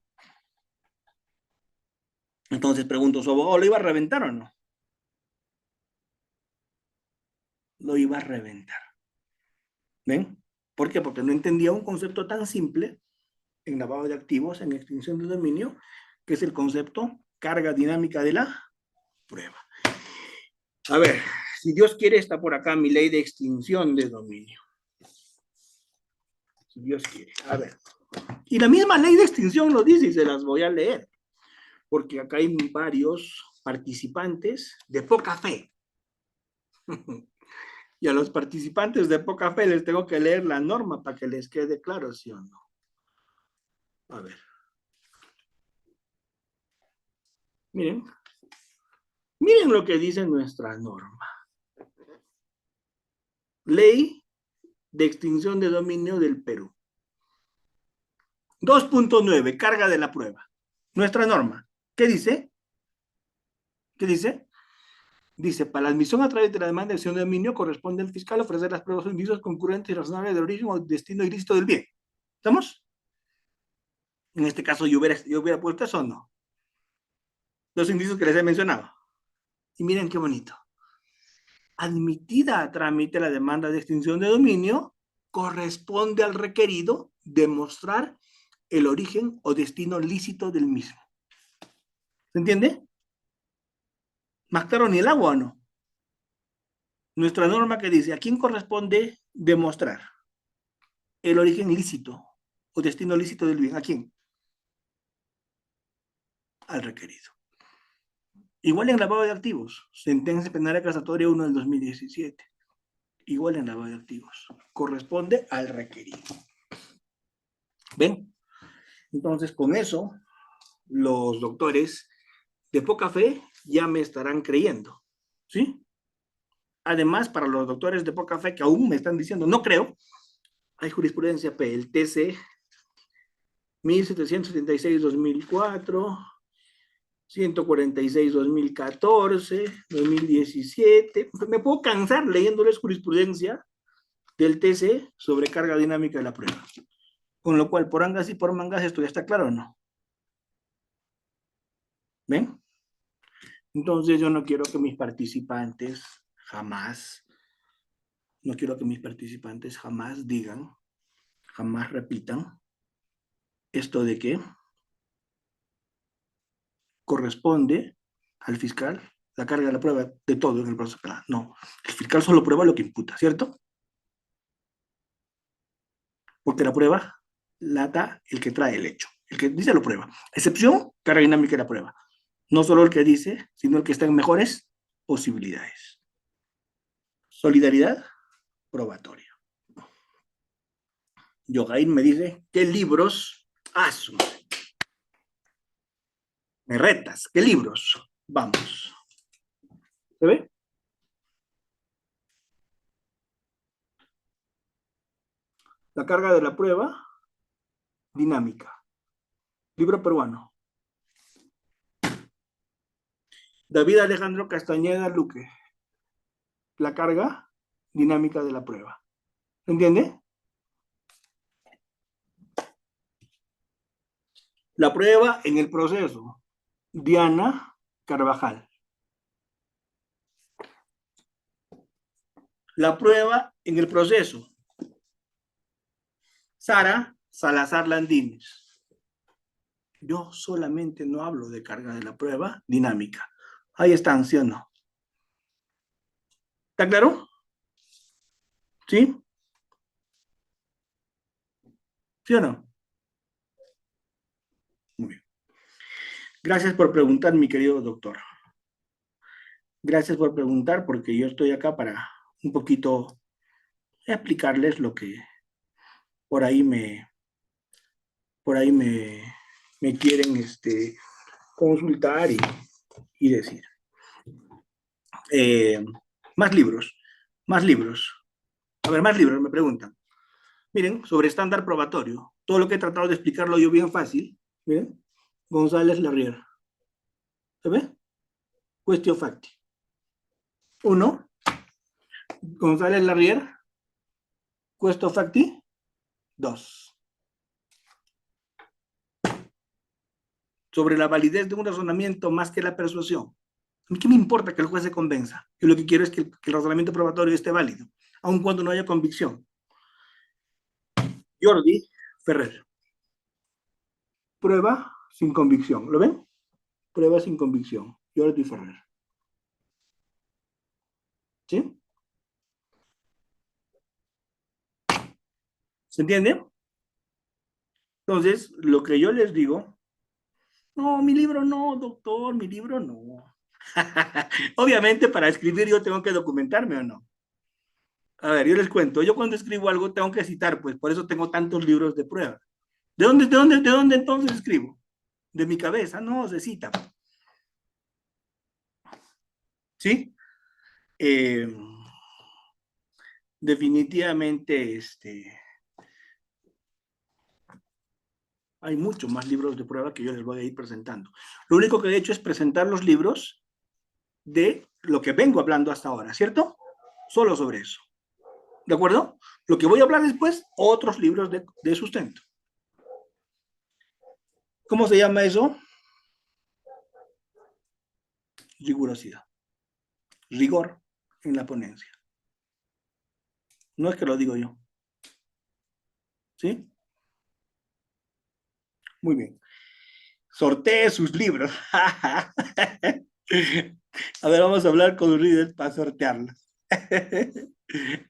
Entonces pregunto, ¿su abogado lo iba a reventar o no? Lo iba a reventar. ¿Ven? ¿Por qué? Porque no entendía un concepto tan simple en lavado de activos, en extinción de dominio, que es el concepto carga dinámica de la prueba. A ver, si Dios quiere, está por acá mi ley de extinción de dominio. Si Dios quiere. A ver. Y la misma ley de extinción lo dice y se las voy a leer, porque acá hay varios participantes de poca fe. Y a los participantes de poca fe les tengo que leer la norma para que les quede claro, ¿sí o no? A ver. Miren. Miren lo que dice nuestra norma. Ley de extinción de dominio del Perú. 2.9, carga de la prueba. Nuestra norma. ¿Qué dice? ¿Qué dice? Dice, para la admisión a través de la demanda de acción de dominio, corresponde al fiscal ofrecer las pruebas o indicios concurrentes y razonables del origen o destino ilícito del bien. ¿Estamos? En este caso, yo hubiera puesto eso o no. Los indicios que les he mencionado. Y miren qué bonito. Admitida a trámite la demanda de extinción de dominio, corresponde al requerido demostrar el origen o destino lícito del mismo. ¿Se entiende? ¿Más claro ni el agua o no? Nuestra norma que dice, ¿a quién corresponde demostrar el origen lícito o destino lícito del bien? ¿A quién? Al requerido. Igual en lavado de activos, sentencia penal acusatoria 1 del 2017. Igual en lavado de activos, corresponde al requerido. ¿Ven? Entonces, con eso, los doctores de poca fe ya me estarán creyendo, ¿sí? Además, para los doctores de poca fe que aún me están diciendo, no creo, hay jurisprudencia P, el TC 1776-2004, 146-2014, 2017. Me puedo cansar leyéndoles jurisprudencia del TC sobre carga dinámica de la prueba. Con lo cual, por angas y por mangas, esto ya está claro o no. ¿Ven? Entonces, yo no quiero que mis participantes jamás, no quiero que mis participantes jamás digan, jamás repitan esto de que corresponde al fiscal la carga de la prueba de todo en el proceso penal. No, el fiscal solo prueba lo que imputa, ¿cierto? Porque la prueba la da el que trae el hecho. El que dice lo prueba. Excepción, carga dinámica de la prueba. No solo el que dice, sino el que está en mejores posibilidades. Solidaridad probatoria. Yogain me dice, ¿qué libros? Me retas, ¿qué libros? Vamos. ¿Se ve? La carga de la prueba dinámica. Libro peruano. David Alejandro Castañeda Luque. La carga dinámica de la prueba. ¿Se entiende? La prueba en el proceso. Diana Carvajal. La prueba en el proceso. Sara Salazar Landines. Yo solamente no hablo de carga de la prueba dinámica. Ahí están, ¿sí o no? ¿Está claro? ¿Sí? ¿Sí o no? Muy bien. Gracias por preguntar, mi querido doctor. Gracias por preguntar, porque yo estoy acá para un poquito explicarles lo que por ahí me quieren consultar y decir. Eh, más libros, más libros. A ver, más libros, me preguntan. Miren, sobre estándar probatorio. Todo lo que he tratado de explicarlo yo bien fácil. Miren, González Larrier. ¿Se ve? Cuestión facti. Uno, González Larrier. Cuestión facti. Dos. Sobre la validez de un razonamiento más que la persuasión. ¿A mí qué me importa que el juez se convenza? Yo lo que quiero es que el razonamiento probatorio esté válido, aun cuando no haya convicción. Jordi Ferrer. Prueba sin convicción. ¿Lo ven? Prueba sin convicción. Jordi Ferrer. ¿Sí? ¿Se entiende? Entonces, lo que yo les digo, no, mi libro no, doctor, mi libro no. Obviamente, para escribir yo tengo que documentarme o no. A ver, yo les cuento, yo cuando escribo algo tengo que citar, pues por eso tengo tantos libros de prueba. ¿De dónde entonces escribo? De mi cabeza, no, se cita. ¿Sí? Eh, definitivamente, hay muchos más libros de prueba que yo les voy a ir presentando. Lo único que he hecho es presentar los libros de lo que vengo hablando hasta ahora, ¿cierto? Solo sobre eso. ¿De acuerdo? Lo que voy a hablar después, otros libros de sustento. ¿Cómo se llama eso? Rigurosidad. Rigor en la ponencia. No es que lo digo yo. ¿Sí? Muy bien. Sortee sus libros. A ver, vamos a hablar con los readers para sortearlos.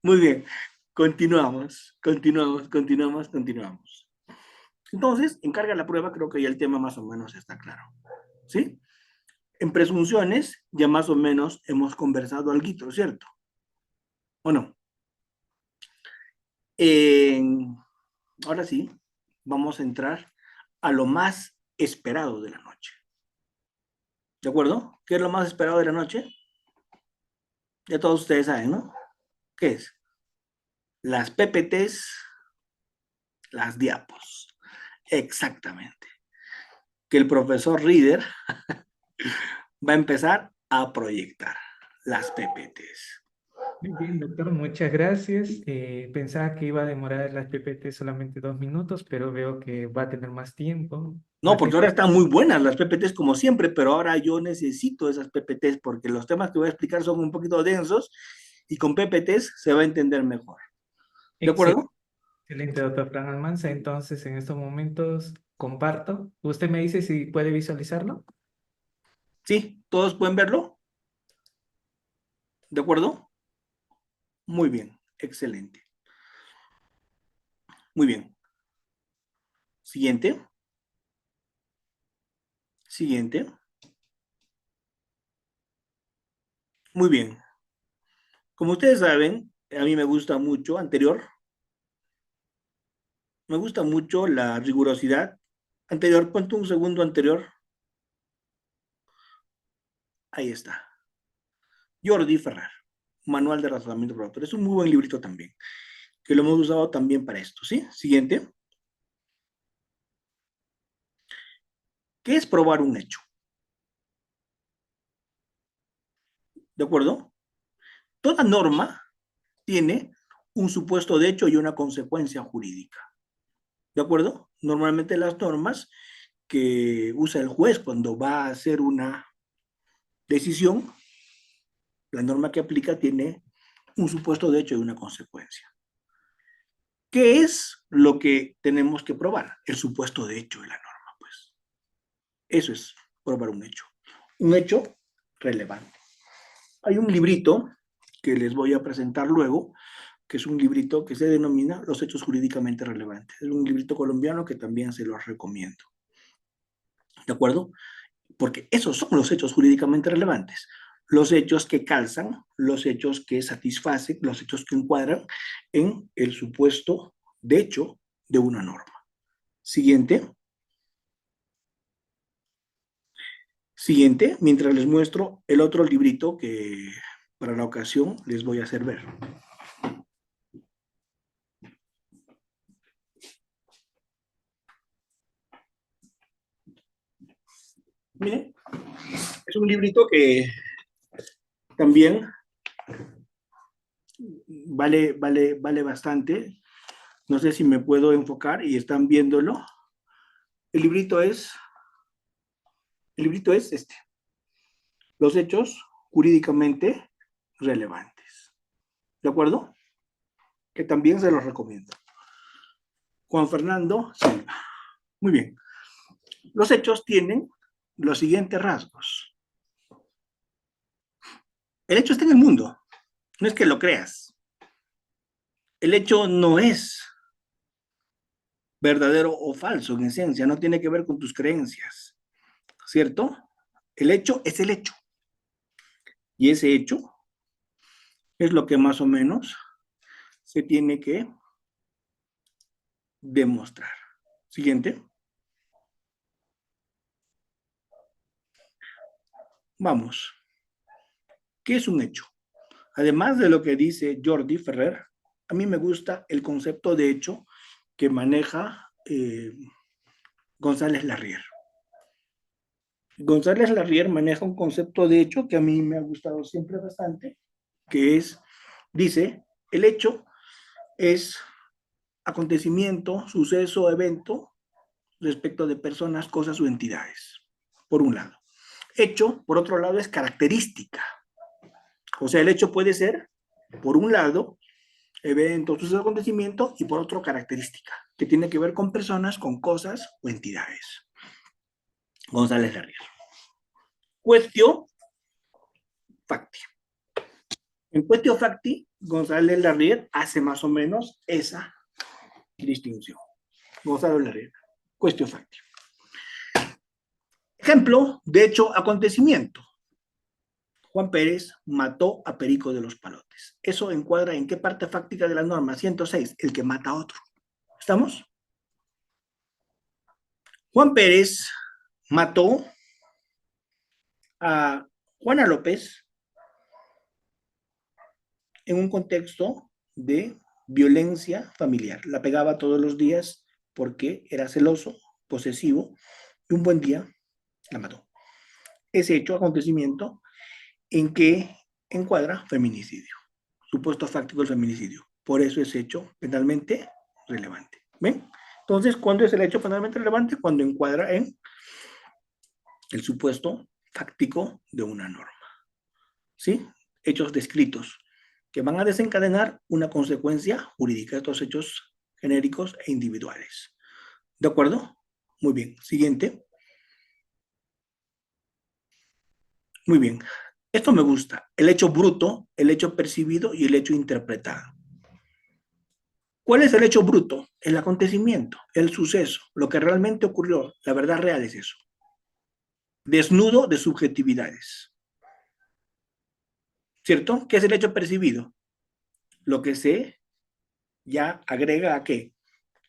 Muy bien. Continuamos. Entonces, encarga la prueba, creo que ya el tema más o menos está claro. ¿Sí? En presunciones ya más o menos hemos conversado algo, ¿cierto? ¿O no? Ahora sí, vamos a entrar a lo más esperado de la noche. ¿De acuerdo? ¿Qué es lo más esperado de la noche? Ya todos ustedes saben, ¿no? ¿Qué es? Las PPTs, las diapos. Exactamente. Que el profesor Reader va a empezar a proyectar las PPTs. Muy bien, doctor, muchas gracias. Pensaba que iba a demorar las PPT solamente 2 minutos, pero veo que va a tener más tiempo. No, Más porque bien, ahora están muy buenas las PPTs como siempre, pero ahora yo necesito esas PPTs porque los temas que voy a explicar son un poquito densos y con PPTs se va a entender mejor. ¿De excelente, acuerdo? excelente, doctor Fran Almanza. Entonces, en estos momentos comparto. ¿Usted me dice si puede visualizarlo? Sí, todos pueden verlo. ¿De acuerdo? Muy bien, excelente. Muy bien. Siguiente. Siguiente. Muy bien. Como ustedes saben, a mí me gusta mucho la rigurosidad. Anterior, ponte un segundo anterior. Ahí está. Jordi Ferrer, Manual de Razonamiento Productor. Es un muy buen librito también, que lo hemos usado también para esto, ¿sí? Siguiente. ¿Qué es probar un hecho? ¿De acuerdo? Toda norma tiene un supuesto de hecho y una consecuencia jurídica. ¿De acuerdo? Normalmente las normas que usa el juez cuando va a hacer una decisión, la norma que aplica tiene un supuesto de hecho y una consecuencia. ¿Qué es lo que tenemos que probar? El supuesto de hecho de la norma, pues. Eso es probar un hecho. Un hecho relevante. Hay un librito que les voy a presentar luego, que es un librito que se denomina Los hechos jurídicamente relevantes. Es un librito colombiano que también se los recomiendo. ¿De acuerdo? Porque esos son los hechos jurídicamente relevantes. Los hechos que calzan, los hechos que satisfacen, los hechos que encuadran en el supuesto de hecho de una norma. Siguiente. Siguiente, mientras les muestro el otro librito que para la ocasión les voy a hacer ver. Miren, es un librito que también vale bastante. No sé si me puedo enfocar y están viéndolo. El librito es, el librito es este. Los hechos jurídicamente relevantes. ¿De acuerdo? Que también se los recomiendo. Juan Fernando Silva. Muy bien. Los hechos tienen los siguientes rasgos. El hecho está en el mundo. No es que lo creas. El hecho no es verdadero o falso en esencia, no tiene que ver con tus creencias, ¿cierto? El hecho es el hecho. Y ese hecho es lo que más o menos se tiene que demostrar. Siguiente. Vamos. ¿Qué es un hecho? Además de lo que dice Jordi Ferrer, a mí me gusta el concepto de hecho que maneja González Larrier. González Larrier maneja un concepto de hecho que a mí me ha gustado siempre bastante, que es, dice, el hecho es acontecimiento, suceso, evento respecto de personas, cosas o entidades, por un lado. Hecho, por otro lado, es característica. O sea, el hecho puede ser, por un lado, evento, suceso, acontecimiento, y por otro, característica, que tiene que ver con personas, con cosas o entidades. González Larrier. Cuestión facti. En cuestión facti, González Larrier hace más o menos esa distinción. González Larrier. Cuestión facti. Ejemplo, de hecho, acontecimiento. Juan Pérez mató a Perico de los Palotes. Eso encuadra en qué parte fáctica de la norma 106, el que mata a otro. ¿Estamos? Juan Pérez mató a Juana López en un contexto de violencia familiar. La pegaba todos los días porque era celoso, posesivo, y un buen día la mató. Ese hecho, acontecimiento, en que encuadra feminicidio, supuesto fáctico del feminicidio. Por eso es hecho penalmente relevante. ¿Ven? Entonces, ¿cuándo es el hecho penalmente relevante? Cuando encuadra en el supuesto fáctico de una norma. ¿Sí? Hechos descritos que van a desencadenar una consecuencia jurídica de estos hechos genéricos e individuales. ¿De acuerdo? Muy bien. Siguiente. Muy bien. Esto me gusta. El hecho bruto, el hecho percibido y el hecho interpretado. ¿Cuál es el hecho bruto? El acontecimiento, el suceso, lo que realmente ocurrió. La verdad real es eso. Desnudo de subjetividades. ¿Cierto? ¿Qué es el hecho percibido? Lo que se ya agrega a qué?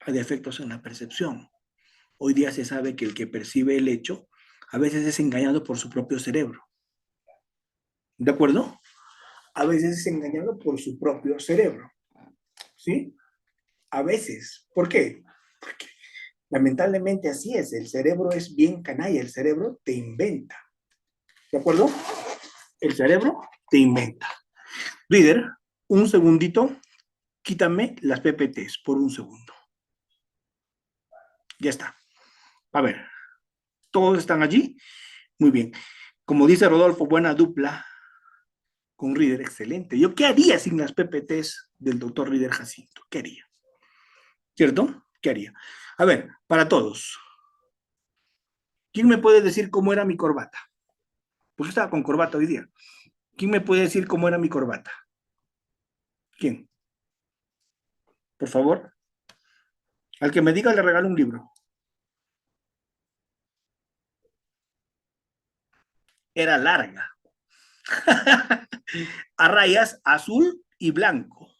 A defectos en la percepción. Hoy día se sabe que el que percibe el hecho a veces es engañado por su propio cerebro. ¿De acuerdo? A veces es engañado por su propio cerebro. ¿Sí? A veces. ¿Por qué? Porque lamentablemente así es. El cerebro es bien canalla. El cerebro te inventa. ¿De acuerdo? El cerebro te inventa. Líder, un segundito. Quítame las PPTs por un segundo. Ya está. A ver, ¿todos están allí? Muy bien. Como dice Rodolfo, buena dupla con Reader, excelente. ¿Yo qué haría sin las PPTs del doctor Reader Jacinto? ¿Qué haría? ¿Cierto? ¿Qué haría? A ver, para todos. ¿Quién me puede decir cómo era mi corbata? Pues yo estaba con corbata hoy día. ¿Quién me puede decir cómo era mi corbata? ¿Quién? Por favor. Al que me diga le regalo un libro. Era larga. A rayas azul y blanco.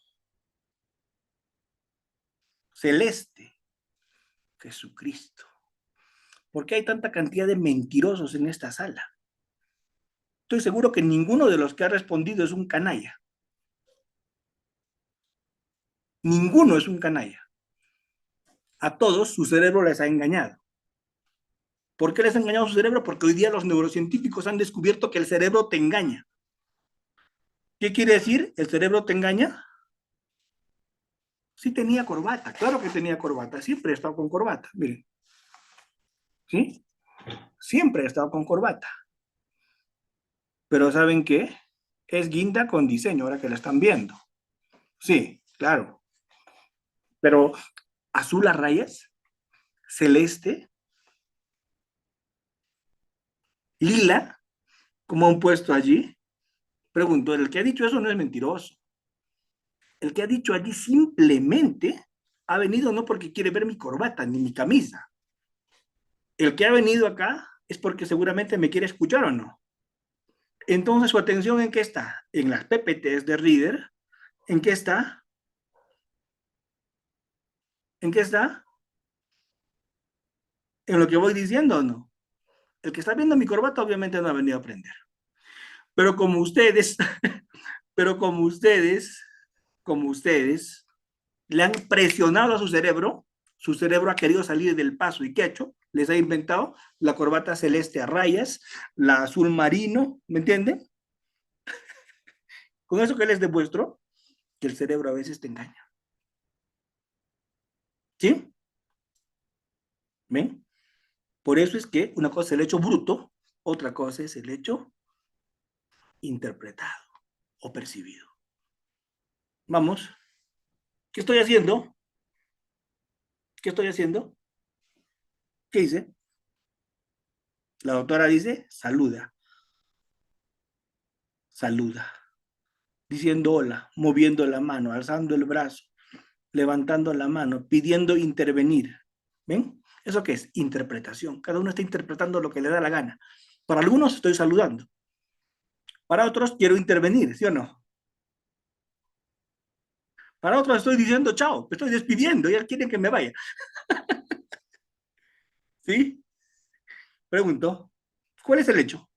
Celeste. Jesucristo. ¿Por qué hay tanta cantidad de mentirosos en esta sala? Estoy seguro que ninguno de los que ha respondido es un canalla. Ninguno es un canalla. A todos su cerebro les ha engañado. ¿Por qué les ha engañado su cerebro? Porque hoy día los neurocientíficos han descubierto que el cerebro te engaña. ¿Qué quiere decir? ¿El cerebro te engaña? Sí tenía corbata, claro que tenía corbata, siempre he estado con corbata, miren. ¿Sí? Siempre he estado con corbata. Pero ¿saben qué? Es guinda con diseño, ahora que la están viendo. Sí, claro. Pero azul a rayas, celeste, lila, como han puesto allí. Pregunto, el que ha dicho eso no es mentiroso. El que ha dicho allí simplemente ha venido no porque quiere ver mi corbata ni mi camisa. El que ha venido acá es porque seguramente me quiere escuchar o no. Entonces, su atención ¿en qué está? En las PPTs de Reader. ¿En qué está? ¿En qué está? ¿En lo que voy diciendo o no? El que está viendo mi corbata obviamente no ha venido a aprender. Pero como ustedes, pero como ustedes le han presionado a su cerebro ha querido salir del paso. ¿Y qué ha hecho? les ha inventado la corbata celeste a rayas, la azul marino, ¿me entienden? Con eso que les demuestro que el cerebro a veces te engaña. ¿Sí? ¿Ven? Por eso es que una cosa es el hecho bruto, otra cosa es el hecho interpretado o percibido. Vamos. ¿Qué estoy haciendo? ¿Qué estoy haciendo? ¿Qué hice? La doctora dice, saluda, saluda, diciendo hola, moviendo la mano, alzando el brazo, levantando la mano, pidiendo intervenir. ¿Ven? ¿Eso qué es? Interpretación. Cada uno está interpretando lo que le da la gana. Para algunos estoy saludando, para otros quiero intervenir, ¿sí o no? Para otros estoy diciendo chao, me estoy despidiendo, ya quieren que me vaya. ¿Sí? Pregunto, ¿cuál es el hecho?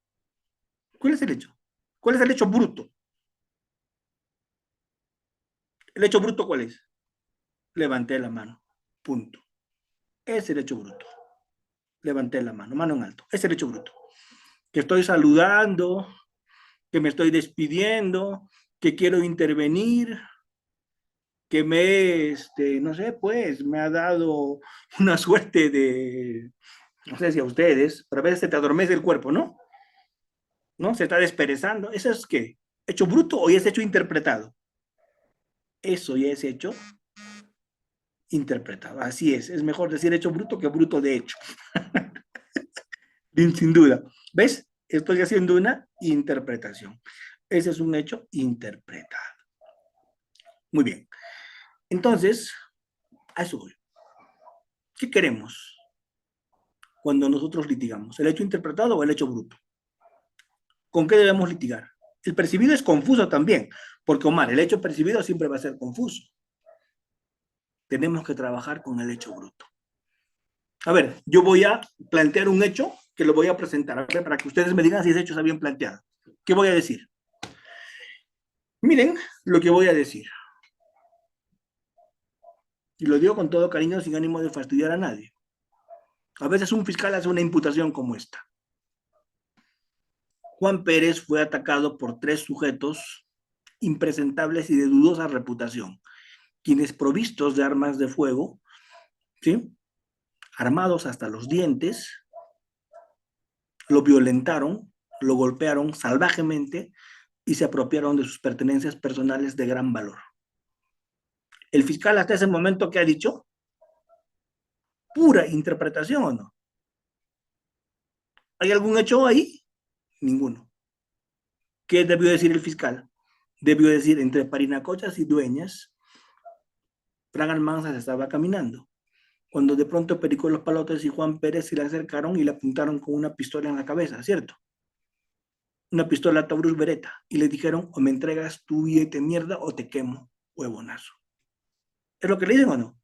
¿Cuál es el hecho? ¿Cuál es el hecho bruto? ¿El hecho bruto cuál es? Levanté la mano. Punto. Es el hecho bruto. Levanté la mano en alto. Es el hecho bruto. Que estoy saludando, que me estoy despidiendo, que quiero intervenir, que no sé, pues, me ha dado una suerte de, no sé si a ustedes, pero a veces se te adormece el cuerpo, ¿no? ¿No? Se está desperezando. ¿Eso es qué? ¿Hecho bruto o ya es hecho interpretado? Eso ya es hecho interpretado. Así es mejor decir hecho bruto que bruto de hecho. Sin duda. ¿Ves? Estoy haciendo una interpretación. Ese es un hecho interpretado. Muy bien. Entonces, a eso voy. ¿Qué queremos cuando nosotros litigamos? ¿El hecho interpretado o el hecho bruto? ¿Con qué debemos litigar? El percibido es confuso también, porque Omar, el hecho percibido siempre va a ser confuso. Tenemos que trabajar con el hecho bruto. A ver, yo voy a plantear un hecho que lo voy a presentar, a ver, para que ustedes me digan si ese hecho está bien planteado. ¿Qué voy a decir? Miren lo que voy a decir. Y lo digo con todo cariño, sin ánimo de fastidiar a nadie. A veces un fiscal hace una imputación como esta. Juan Pérez fue atacado por 3 sujetos impresentables y de dudosa reputación, quienes provistos de armas de fuego, ¿sí?, armados hasta los dientes, lo violentaron, lo golpearon salvajemente y se apropiaron de sus pertenencias personales de gran valor. El fiscal hasta ese momento, ¿qué ha dicho? Pura interpretación, ¿o no? ¿Hay algún hecho ahí? Ninguno. ¿Qué debió decir el fiscal? Debió decir, entre parinacochas y dueñas, Fran Almanzar estaba caminando, cuando de pronto Perico Los Palotes y Juan Pérez se le acercaron y le apuntaron con una pistola en la cabeza, ¿cierto? Una pistola Taurus Beretta, y le dijeron, o me entregas tu billete mierda o te quemo, huevonazo. ¿Es lo que le dicen o no?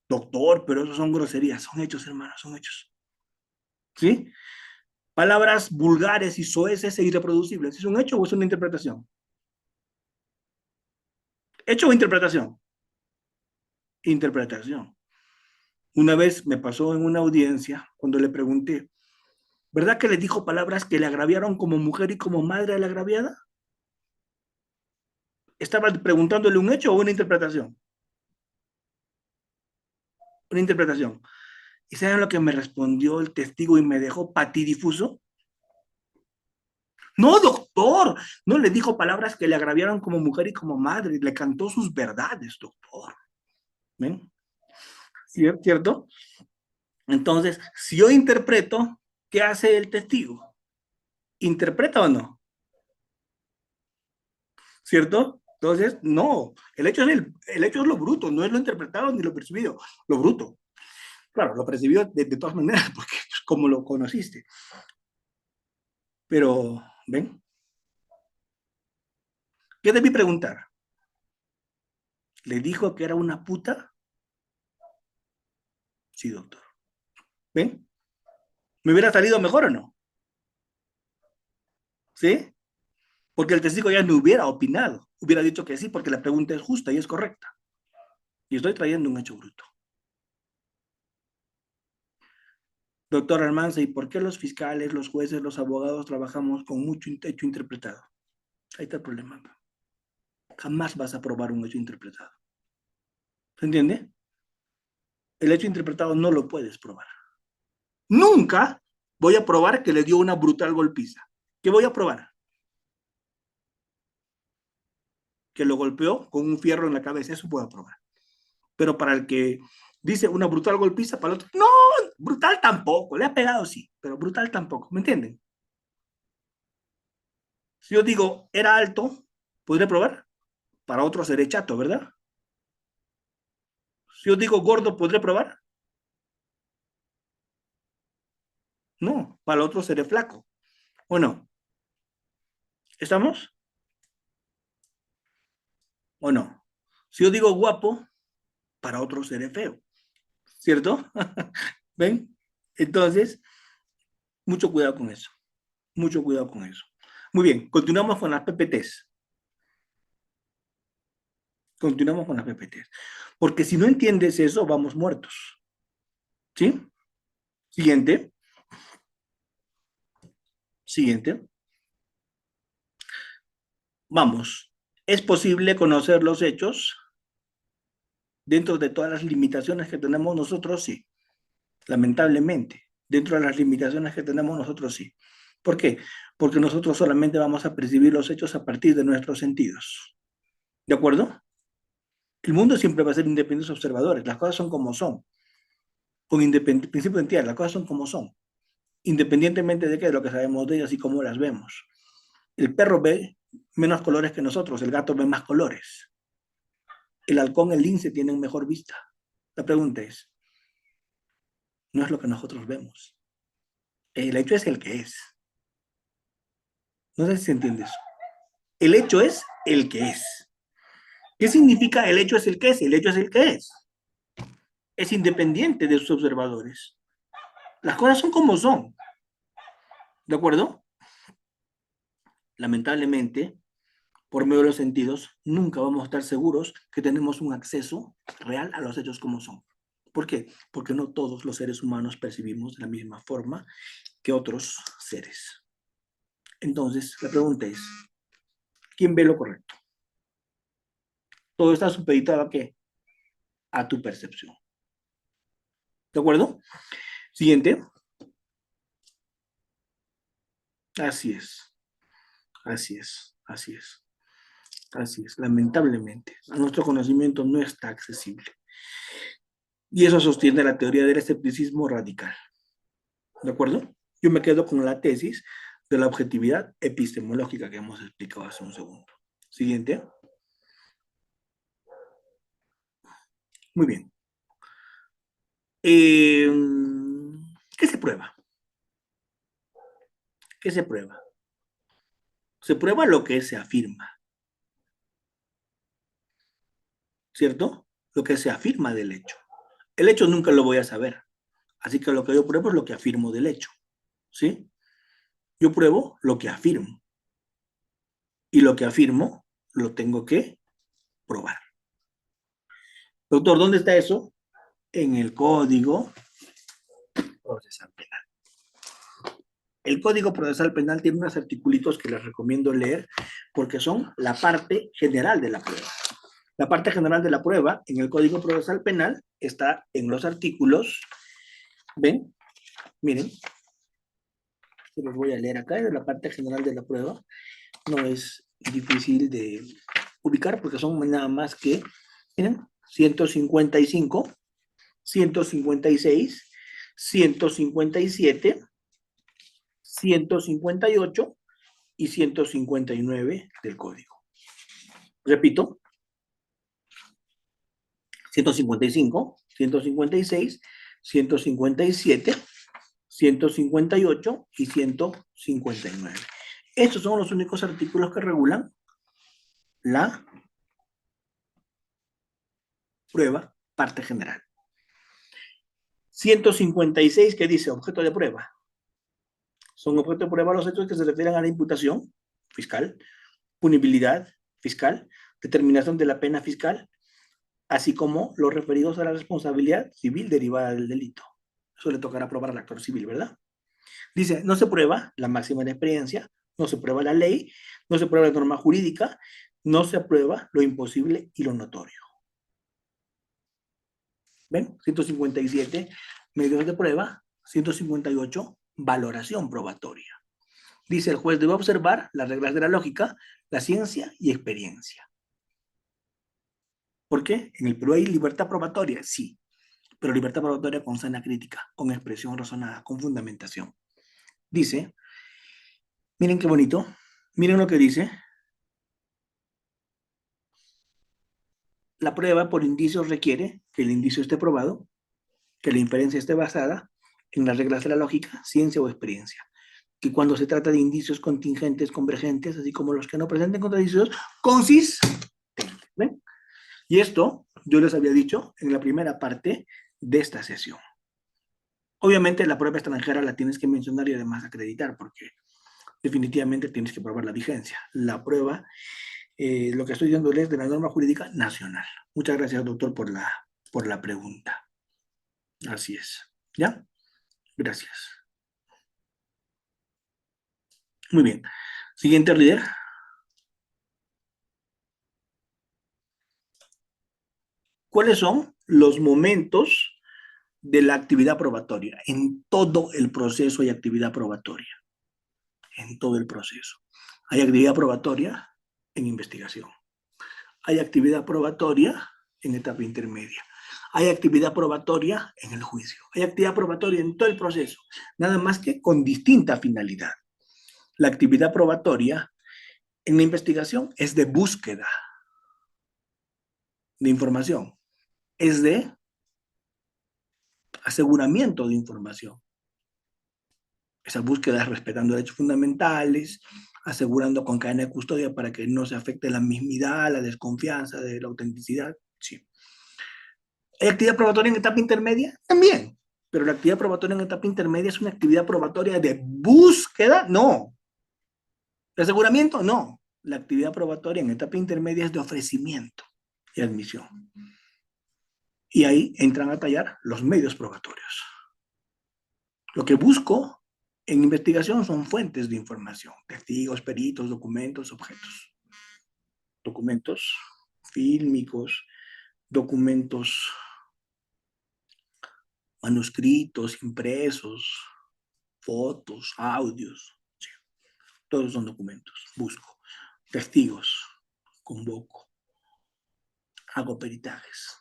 Doctor, pero eso son groserías, son hechos, hermanos, son hechos. ¿Sí? Palabras vulgares y soeces e irreproducibles. ¿Es un hecho o es una interpretación? ¿Hecho o interpretación? Interpretación. Una vez me pasó en una audiencia cuando le pregunté, ¿verdad que le dijo palabras que le agraviaron como mujer y como madre a la agraviada? ¿Estaba preguntándole un hecho o una interpretación? Una interpretación. ¿Y saben lo que me respondió el testigo y me dejó patidifuso? No, doctor, no le dijo palabras que le agraviaron como mujer y como madre, le cantó sus verdades, doctor. ¿Ven? ¿Cierto? Entonces, si yo interpreto, ¿qué hace el testigo? ¿Interpreta o no? ¿Cierto? Entonces, no, el hecho es lo bruto, no es lo interpretado ni lo percibido, lo bruto. Claro, lo percibió de todas maneras, porque es como lo conociste. Pero, ¿ven? ¿Qué debí preguntar? ¿Le dijo que era una puta? Sí, doctor. ¿Ven? ¿Me hubiera salido mejor o no? ¿Sí? Porque el testigo ya no hubiera opinado, hubiera dicho que sí, porque la pregunta es justa y es correcta. Y estoy trayendo un hecho bruto. Doctor Almanza, ¿y por qué los fiscales, los jueces, los abogados trabajamos con mucho hecho interpretado? Ahí está el problema. Jamás vas a probar un hecho interpretado. ¿Se entiende? El hecho interpretado no lo puedes probar. Nunca voy a probar que le dio una brutal golpiza. ¿Qué voy a probar? Que lo golpeó con un fierro en la cabeza. Eso puedo probar. Pero para el que dice una brutal golpiza, para el otro, no, brutal tampoco. Le ha pegado, sí, pero brutal tampoco. ¿Me entienden? Si yo digo, era alto, ¿podré probar? Para otro seré chato, ¿verdad? Si yo digo gordo, ¿podré probar? No, para el otro seré flaco. ¿O no? ¿Estamos? ¿O no? Si yo digo guapo, para otro seré feo. ¿Cierto? ¿Ven? Entonces, mucho cuidado con eso. Mucho cuidado con eso. Muy bien, continuamos con las PPTs. Continuamos con las PPTs. Porque si no entiendes eso, vamos muertos. ¿Sí? Siguiente. Siguiente. Vamos. ¿Es posible conocer los hechos dentro de todas las limitaciones que tenemos nosotros? Sí. Lamentablemente. Dentro de las limitaciones que tenemos nosotros, sí. ¿Por qué? Porque nosotros solamente vamos a percibir los hechos a partir de nuestros sentidos. ¿De acuerdo? El mundo siempre va a ser independientes observadores. Las cosas son como son. Con principio de identidad, las cosas son como son. Independientemente de qué, de lo que sabemos de ellas y cómo las vemos. El perro ve menos colores que nosotros, el gato ve más colores. El halcón, el lince tienen mejor vista. La pregunta es, no es lo que nosotros vemos. El hecho es el que es. No sé si se entiende eso. El hecho es el que es. ¿Qué significa el hecho es el que es? El hecho es el que es. Es independiente de sus observadores. Las cosas son como son. ¿De acuerdo? Lamentablemente, por medio de los sentidos, nunca vamos a estar seguros que tenemos un acceso real a los hechos como son. ¿Por qué? Porque no todos los seres humanos percibimos de la misma forma que otros seres. Entonces, la pregunta es, ¿quién ve lo correcto? Todo está supeditado ¿a qué? A tu percepción. ¿De acuerdo? Siguiente. Así es, así es, así es, así es. Lamentablemente, a nuestro conocimiento no está accesible. Y eso sostiene la teoría del escepticismo radical. ¿De acuerdo? Yo me quedo con la tesis de la objetividad epistemológica que hemos explicado hace un segundo. Siguiente. Muy bien. ¿Qué se prueba? ¿Qué se prueba? Se prueba lo que se afirma, ¿cierto? Lo que se afirma del hecho. El hecho nunca lo voy a saber. Así que lo que yo pruebo es lo que afirmo del hecho, ¿sí? Yo pruebo lo que afirmo. Y lo que afirmo lo tengo que probar. Doctor, ¿dónde está eso? En el Código Procesal Penal. El Código Procesal Penal tiene unos articulitos que les recomiendo leer porque son la parte general de la prueba. La parte general de la prueba en el Código Procesal Penal está en los artículos, ¿ven? Miren, se los voy a leer acá, es la parte general de la prueba. No es difícil de ubicar porque son nada más que, miren, 155, 156, 157, 158 y 159 del código. Repito, 155, 156, 157, 158 y 159. Estos son los únicos artículos que regulan la prueba, parte general. 156, que dice objeto de prueba. Son objeto de prueba los hechos que se refieren a la imputación fiscal, punibilidad fiscal, determinación de la pena fiscal, así como los referidos a la responsabilidad civil derivada del delito. Eso le tocará probar al actor civil, ¿verdad? Dice, no se prueba la máxima de experiencia, no se prueba la ley, no se prueba la norma jurídica, no se aprueba lo imposible y lo notorio. ¿Ven? 157, medios de prueba. 158, valoración probatoria. Dice, el juez debe observar las reglas de la lógica, la ciencia y experiencia. ¿Por qué? En el Perú hay libertad probatoria, sí, pero libertad probatoria con sana crítica, con expresión razonada, con fundamentación. Dice, miren qué bonito, miren lo que dice, la prueba por indicios requiere que el indicio esté probado, que la inferencia esté basada en las reglas de la lógica, ciencia o experiencia. Que cuando se trata de indicios contingentes, convergentes, así como los que no presenten contradicciones, consistentes. ¿Ven? Y esto yo les había dicho en la primera parte de esta sesión. Obviamente la prueba extranjera la tienes que mencionar y además acreditar, porque definitivamente tienes que probar la vigencia. La prueba, lo que estoy diciendo es de la norma jurídica nacional. Muchas gracias, doctor, por la pregunta. Así es. ¿Ya? Gracias. Muy bien. Siguiente líder. ¿Cuáles son los momentos de la actividad probatoria? En todo el proceso hay actividad probatoria. En todo el proceso. Hay actividad probatoria en investigación. Hay actividad probatoria en etapa intermedia. Hay actividad probatoria en el juicio. Hay actividad probatoria en todo el proceso. Nada más que con distinta finalidad. La actividad probatoria en la investigación es de búsqueda de información. Es de aseguramiento de información. Esa búsqueda es respetando derechos fundamentales, asegurando con cadena de custodia para que no se afecte la mismidad, la desconfianza de la autenticidad. Sí. ¿Hay actividad probatoria en etapa intermedia? También. Pero la actividad probatoria en etapa intermedia es una actividad probatoria de búsqueda, no. ¿De aseguramiento? No. La actividad probatoria en etapa intermedia es de ofrecimiento y admisión. Y ahí entran a tallar los medios probatorios. Lo que busco en investigación son fuentes de información, testigos, peritos, documentos, objetos. Documentos fílmicos, documentos manuscritos, impresos, fotos, audios, sí, todos son documentos. Busco testigos, convoco, hago peritajes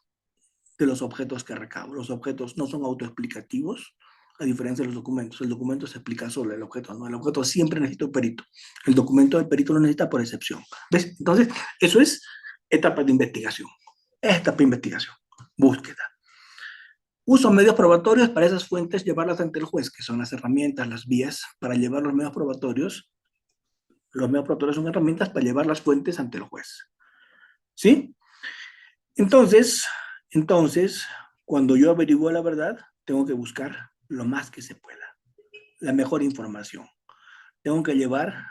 de los objetos que recabo. Los objetos no son autoexplicativos, a diferencia de los documentos. El documento se explica solo, el objeto no. El objeto siempre necesita un perito. El documento del perito lo necesita por excepción. ¿Ves? Entonces, eso es etapa de investigación. Etapa de investigación. Búsqueda. Uso medios probatorios para esas fuentes, llevarlas ante el juez, que son las herramientas, las vías para llevar los medios probatorios. Los medios probatorios son herramientas para llevar las fuentes ante el juez. ¿Sí? Entonces, cuando yo averiguo la verdad, tengo que buscar lo más que se pueda, la mejor información. Tengo que llevar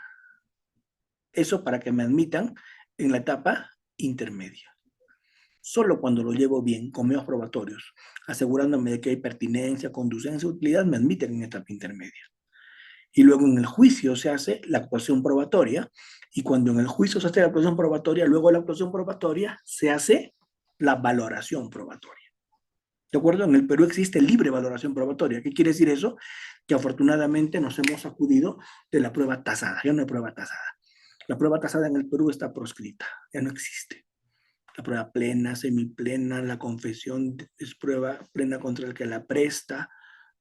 eso para que me admitan en la etapa intermedia. Solo cuando lo llevo bien, con medios probatorios, asegurándome de que hay pertinencia, conducencia, utilidad, me admiten en etapa intermedia. Y luego en el juicio se hace la actuación probatoria, y cuando en el juicio se hace la actuación probatoria, luego de la actuación probatoria se hace la valoración probatoria. ¿De acuerdo? En el Perú existe libre valoración probatoria. ¿Qué quiere decir eso? Que afortunadamente nos hemos sacudido de la prueba tasada. Ya no hay prueba tasada. La prueba tasada en el Perú está proscrita. Ya no existe. La prueba plena, semiplena, la confesión es prueba plena contra el que la presta.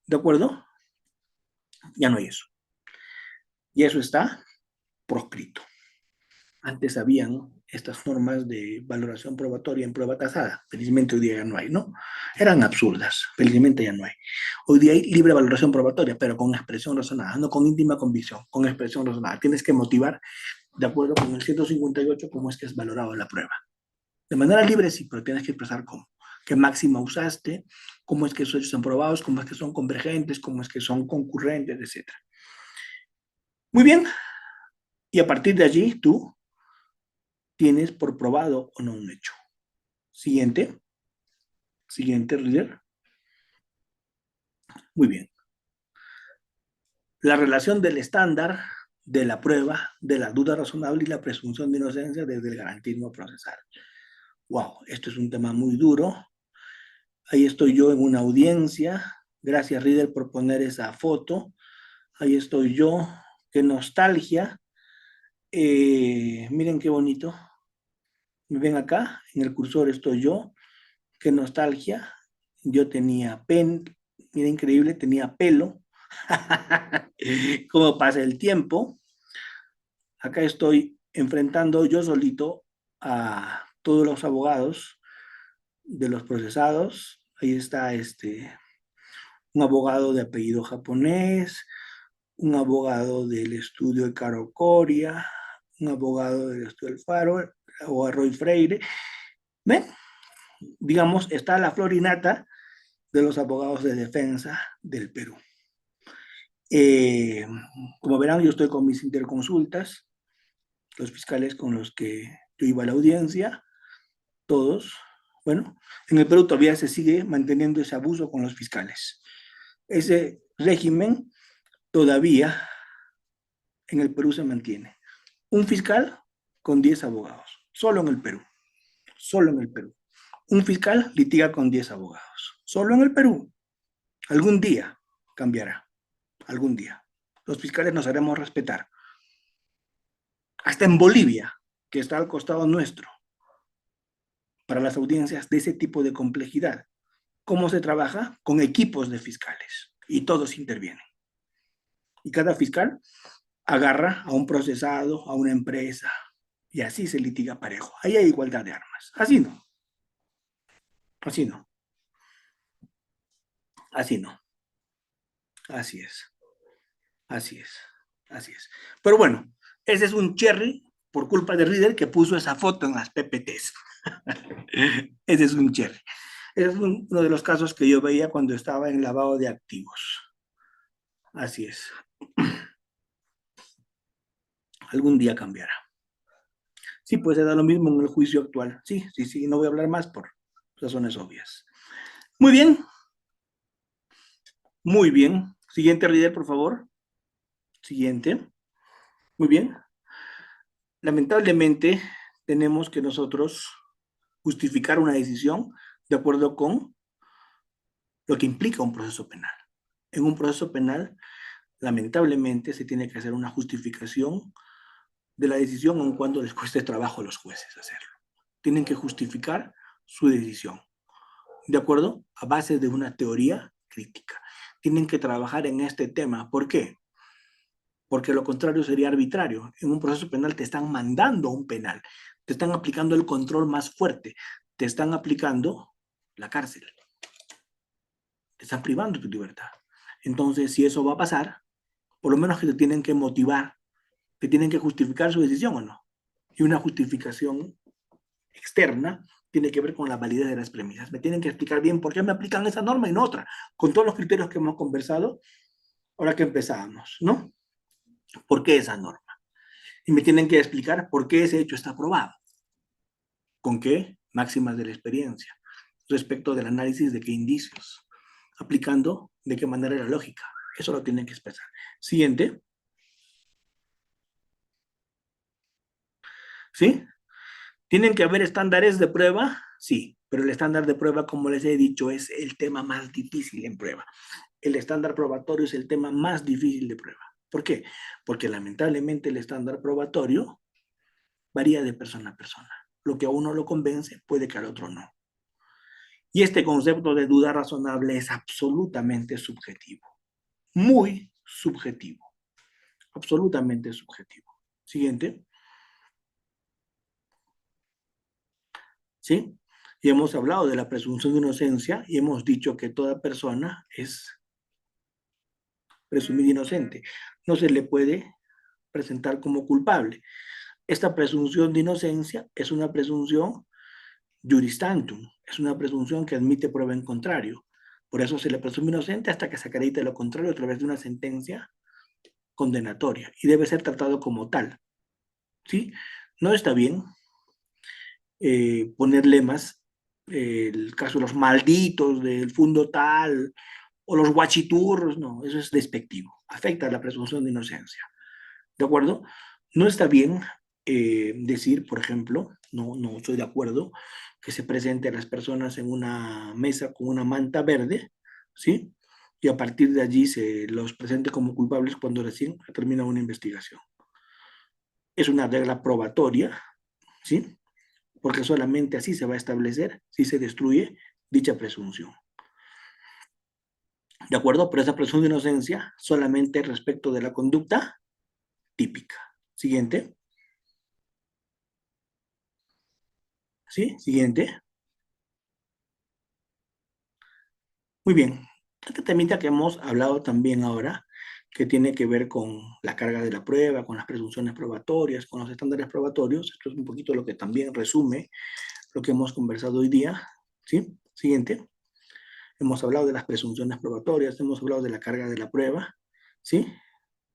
¿De acuerdo? Ya no hay eso. Y eso está proscrito. Antes habían estas formas de valoración probatoria en prueba tasada. Felizmente hoy día ya no hay, ¿no? Eran absurdas. Felizmente ya no hay. Hoy día hay libre valoración probatoria, pero con expresión razonada, no con íntima convicción, con expresión razonada. Tienes que motivar, de acuerdo con el 158, cómo es que has valorado la prueba. De manera libre sí, pero tienes que expresar cómo. ¿Qué máxima usaste? ¿Cómo es que esos hechos son probados? ¿Cómo es que son convergentes? ¿Cómo es que son concurrentes? Etcétera. Muy bien. Y a partir de allí, tú tienes por probado o no un hecho. Siguiente, reader. Muy bien. La relación del estándar, de la prueba, de la duda razonable y la presunción de inocencia desde el garantismo procesal. Wow, esto es un tema muy duro. Ahí estoy yo en una audiencia. Gracias, Riddle, por poner esa foto. Ahí estoy yo. Qué nostalgia. Miren qué bonito. ¿Me ven acá? En el cursor estoy yo. Qué nostalgia. Yo tenía mira, increíble, tenía pelo. Cómo pasa el tiempo. Acá estoy enfrentando yo solito a todos los abogados de los procesados. Ahí está un abogado de apellido japonés, un abogado del estudio de Caro Coria, un abogado del estudio del Faro, o Roy Freire. ¿Ven? Digamos, está la florinata de los abogados de defensa del Perú. Eh, Como verán, yo estoy con mis interconsultas, los fiscales con los que yo iba a la audiencia, todos. Bueno, en el Perú todavía se sigue manteniendo ese abuso con los fiscales. Ese régimen todavía en el Perú se mantiene. Un fiscal con 10 abogados, solo en el Perú, solo en el Perú. Un fiscal litiga con 10 abogados, solo en el Perú. Algún día cambiará, algún día. Los fiscales nos haremos respetar. Hasta en Bolivia, que está al costado nuestro, para las audiencias de ese tipo de complejidad. ¿Cómo se trabaja? Con equipos de fiscales y todos intervienen. Y cada fiscal agarra a un procesado, a una empresa, y así se litiga parejo. Ahí hay igualdad de armas. Así no, así no, así no. Así es, así es, así es. Pero bueno, ese es un cherry por culpa de Reader que puso esa foto en las PPTs. Ese es un cherry. Es uno de los casos que yo veía cuando estaba en lavado de activos. Así es. Algún día cambiará. Sí, pues se da lo mismo en el juicio actual. Sí, sí, sí, no voy a hablar más por razones obvias. Muy bien, muy bien. Siguiente, Reader, por favor. Siguiente. Muy bien. Lamentablemente, tenemos que nosotros justificar una decisión de acuerdo con lo que implica un proceso penal. En un proceso penal, lamentablemente, se tiene que hacer una justificación de la decisión aun cuando les cueste trabajo a los jueces hacerlo. Tienen que justificar su decisión, ¿de acuerdo? A base de una teoría crítica. Tienen que trabajar en este tema. ¿Por qué? Porque lo contrario sería arbitrario. En un proceso penal te están mandando un penal, te están aplicando el control más fuerte, te están aplicando la cárcel, te están privando de tu libertad. Entonces, si eso va a pasar, por lo menos que te tienen que motivar, te tienen que justificar su decisión o no. Y una justificación externa tiene que ver con la validez de las premisas. Me tienen que explicar bien por qué me aplican esa norma y no otra, con todos los criterios que hemos conversado ahora que empezamos, ¿no? ¿Por qué esa norma? Y me tienen que explicar por qué ese hecho está aprobado. ¿Con qué? Máximas de la experiencia. Respecto del análisis de qué indicios. Aplicando de qué manera la lógica. Eso lo tienen que expresar. Siguiente. ¿Sí? ¿Tienen que haber estándares de prueba? Sí, pero el estándar de prueba, como les he dicho, es el tema más difícil en prueba. El estándar probatorio es el tema más difícil de prueba. ¿Por qué? Porque lamentablemente el estándar probatorio varía de persona a persona. Lo que a uno lo convence puede que al otro no. Y este concepto de duda razonable es absolutamente subjetivo, muy subjetivo, absolutamente subjetivo. Siguiente, ¿sí? Y hemos hablado de la presunción de inocencia y hemos dicho que toda persona es presumida inocente. No se le puede presentar como culpable. Esta presunción de inocencia es una presunción juris tantum, es una presunción que admite prueba en contrario. Por eso se le presume inocente hasta que se acredite lo contrario a través de una sentencia condenatoria y debe ser tratado como tal. ¿Sí? No está bien poner lemas, el caso de los malditos, del fundo tal, o los guachiturros, no, eso es despectivo, afecta a la presunción de inocencia. ¿De acuerdo? No está bien decir, por ejemplo, no estoy de acuerdo que se presente a las personas en una mesa con una manta verde, ¿sí? Y a partir de allí se los presente como culpables cuando recién termina una investigación. Es una regla probatoria, ¿sí? Porque solamente así se va a establecer si se destruye dicha presunción. ¿De acuerdo? Pero esa presunción de inocencia solamente respecto de la conducta típica. Siguiente. ¿Sí? Siguiente. Muy bien. Este temita que hemos hablado también ahora, que tiene que ver con la carga de la prueba, con las presunciones probatorias, con los estándares probatorios. Esto es un poquito lo que también resume lo que hemos conversado hoy día. ¿Sí? Siguiente. Hemos hablado de las presunciones probatorias, hemos hablado de la carga de la prueba. ¿Sí?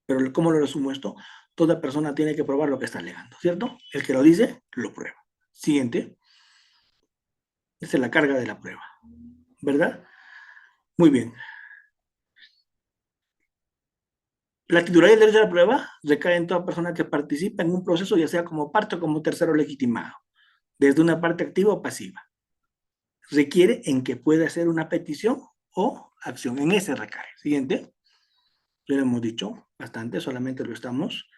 Pero ¿cómo lo resumo esto? Toda persona tiene que probar lo que está alegando, ¿cierto? El que lo dice, lo prueba. Siguiente. Esta es la carga de la prueba, ¿verdad? Muy bien. La titularidad del derecho a la prueba recae en toda persona que participa en un proceso, ya sea como parte o como tercero legitimado, desde una parte activa o pasiva. Requiere en que pueda hacer una petición o acción. En ese recae. Siguiente. Ya lo hemos dicho bastante, solamente lo estamos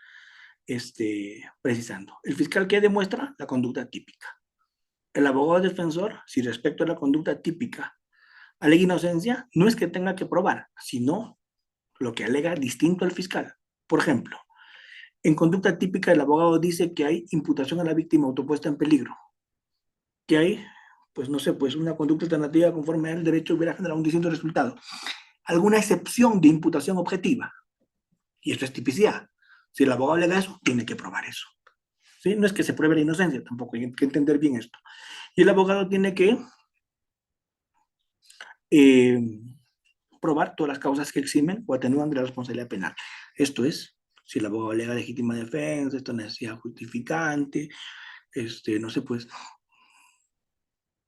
precisando. El fiscal que demuestra la conducta típica. El abogado defensor, si respecto a la conducta típica alega inocencia, no es que tenga que probar, sino lo que alega distinto al fiscal. Por ejemplo, en conducta típica, el abogado dice que hay imputación a la víctima autopuesta en peligro, que hay, pues no sé, pues una conducta alternativa conforme al derecho hubiera generado un distinto resultado. Alguna excepción de imputación objetiva, y esto es tipicidad. Si el abogado alega eso, tiene que probar eso. ¿Sí? No es que se pruebe la inocencia, tampoco hay que entender bien esto. Y el abogado tiene que eh, probar todas las causas que eximen o atenúan de la responsabilidad penal. Esto es, si el abogado alega legítima defensa, esto necesidad justificante, no sé, pues,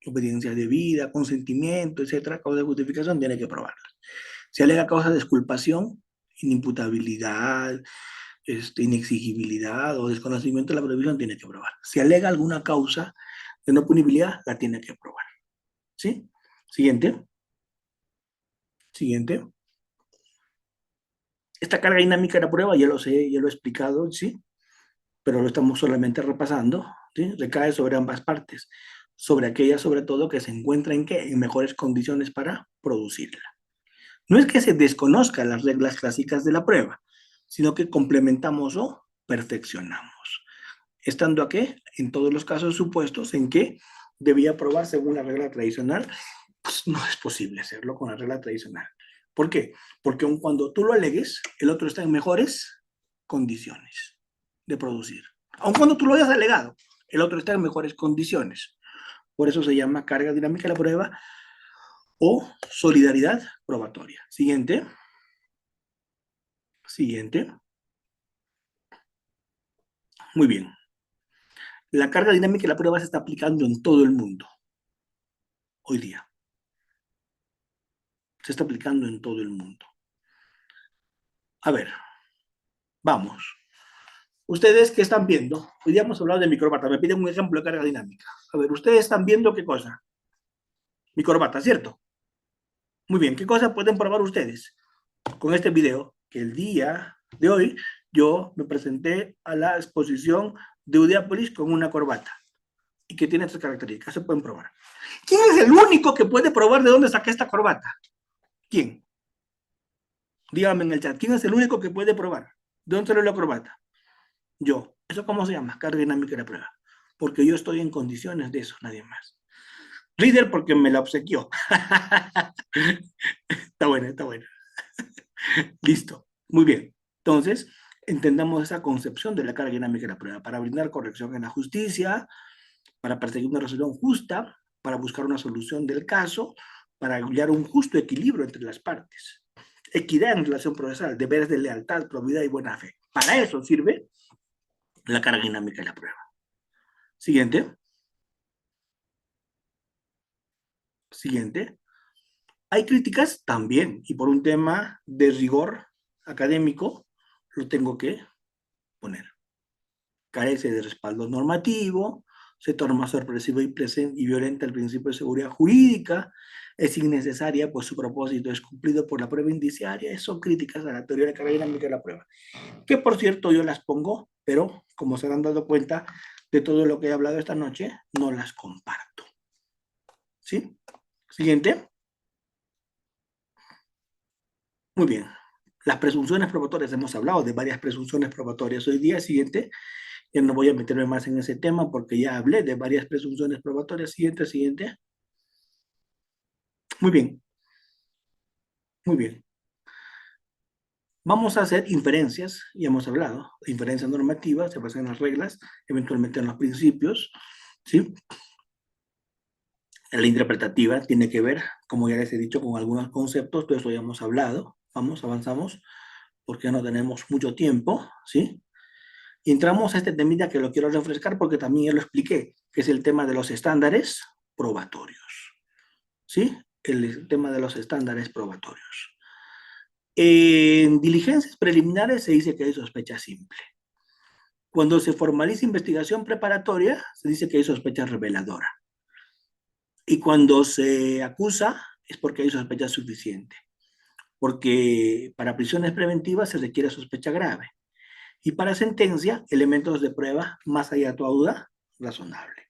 obediencia debida, consentimiento, etcétera, causa de justificación, tiene que probarla. Si alega causa de exculpación, inimputabilidad, inexigibilidad o desconocimiento de la prohibición, tiene que probar. Si alega alguna causa de no punibilidad, la tiene que probar. ¿Sí? Siguiente. Siguiente. Esta carga dinámica de la prueba, ya lo sé, ya lo he explicado, ¿sí? Pero lo estamos solamente repasando, ¿sí? Recae sobre ambas partes, sobre aquella sobre todo que se encuentra en mejores condiciones para producirla. No es que se desconozcan las reglas clásicas de la prueba, sino que complementamos o perfeccionamos. Estando aquí, en todos los casos supuestos en que debía probar según la regla tradicional, pues no es posible hacerlo con la regla tradicional. ¿Por qué? Porque aun cuando tú lo alegues, el otro está en mejores condiciones de producir. Aun cuando tú lo hayas alegado, el otro está en mejores condiciones. Por eso se llama carga dinámica de la prueba o solidaridad probatoria. Siguiente. Siguiente. Muy bien. La carga dinámica de la prueba se está aplicando en todo el mundo hoy día. Se está aplicando en todo el mundo. A ver, vamos. Ustedes que están viendo, hoy día hemos hablado de mi corbata, me piden un ejemplo de carga dinámica. A ver, ustedes están viendo qué cosa. Mi corbata, ¿cierto? Muy bien, ¿qué cosa pueden probar ustedes con este video? Que el día de hoy yo me presenté a la exposición de Udiápolis con una corbata y que tiene estas características, se pueden probar. ¿Quién es el único que puede probar de dónde saqué esta corbata? ¿Quién? Dígame en el chat, ¿quién es el único que puede probar? ¿De dónde salió la corbata? Yo. ¿Eso cómo se llama? Carga dinámica de la prueba. Porque yo estoy en condiciones de eso, nadie más. Líder porque me la obsequió. Está buena, está buena. Listo. Muy bien. Entonces, entendamos esa concepción de la carga dinámica de la prueba para brindar corrección en la justicia, para perseguir una resolución justa, para buscar una solución del caso, para hallar un justo equilibrio entre las partes. Equidad en relación procesal, deberes de lealtad, probidad y buena fe. Para eso sirve la carga dinámica de la prueba. Siguiente. Siguiente. ¿Hay críticas? También. Y por un tema de rigor académico, lo tengo que poner. Carece de respaldo normativo, se torna sorpresivo y violenta el principio de seguridad jurídica, es innecesaria, pues su propósito es cumplido por la prueba indiciaria. Son críticas a la teoría de la carga dinámica de la prueba, que por cierto yo las pongo, pero como se han dado cuenta de todo lo que he hablado esta noche, no las comparto. ¿Sí? Siguiente. Muy bien. Las presunciones probatorias, hemos hablado de varias presunciones probatorias hoy día. Siguiente. Ya no voy a meterme más en ese tema porque ya hablé de varias presunciones probatorias. Siguiente, siguiente. Muy bien, muy bien. Vamos a hacer inferencias, ya hemos hablado, inferencias normativas, se basan en las reglas, eventualmente en los principios, ¿sí? La interpretativa tiene que ver, como ya les he dicho, con algunos conceptos, de eso ya hemos hablado. Vamos, avanzamos, porque no tenemos mucho tiempo, ¿sí? Y entramos a este temita que lo quiero refrescar porque también ya lo expliqué, que es el tema de los estándares probatorios, ¿sí? El tema de los estándares probatorios. En diligencias preliminares se dice que hay sospecha simple. Cuando se formaliza investigación preparatoria, se dice que hay sospecha reveladora. Y cuando se acusa, es porque hay sospecha suficiente. Porque para prisiones preventivas se requiere sospecha grave. Y para sentencia, elementos de prueba más allá de toda duda razonable.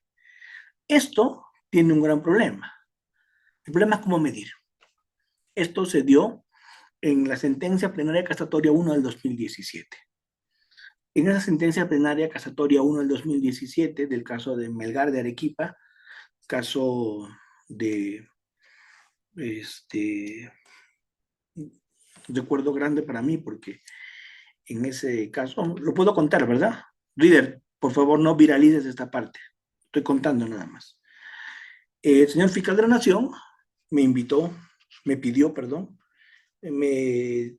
Esto tiene un gran problema. El problema es cómo medir. Esto se dio en la sentencia plenaria casatoria 1 del 2017. En esa sentencia plenaria casatoria 1 del 2017 del caso de Melgar de Arequipa, caso de recuerdo grande para mí porque en ese caso, lo puedo contar, ¿verdad? Reader, por favor no viralices esta parte, estoy contando nada más. El señor fiscal de la Nación me pidió, perdón, me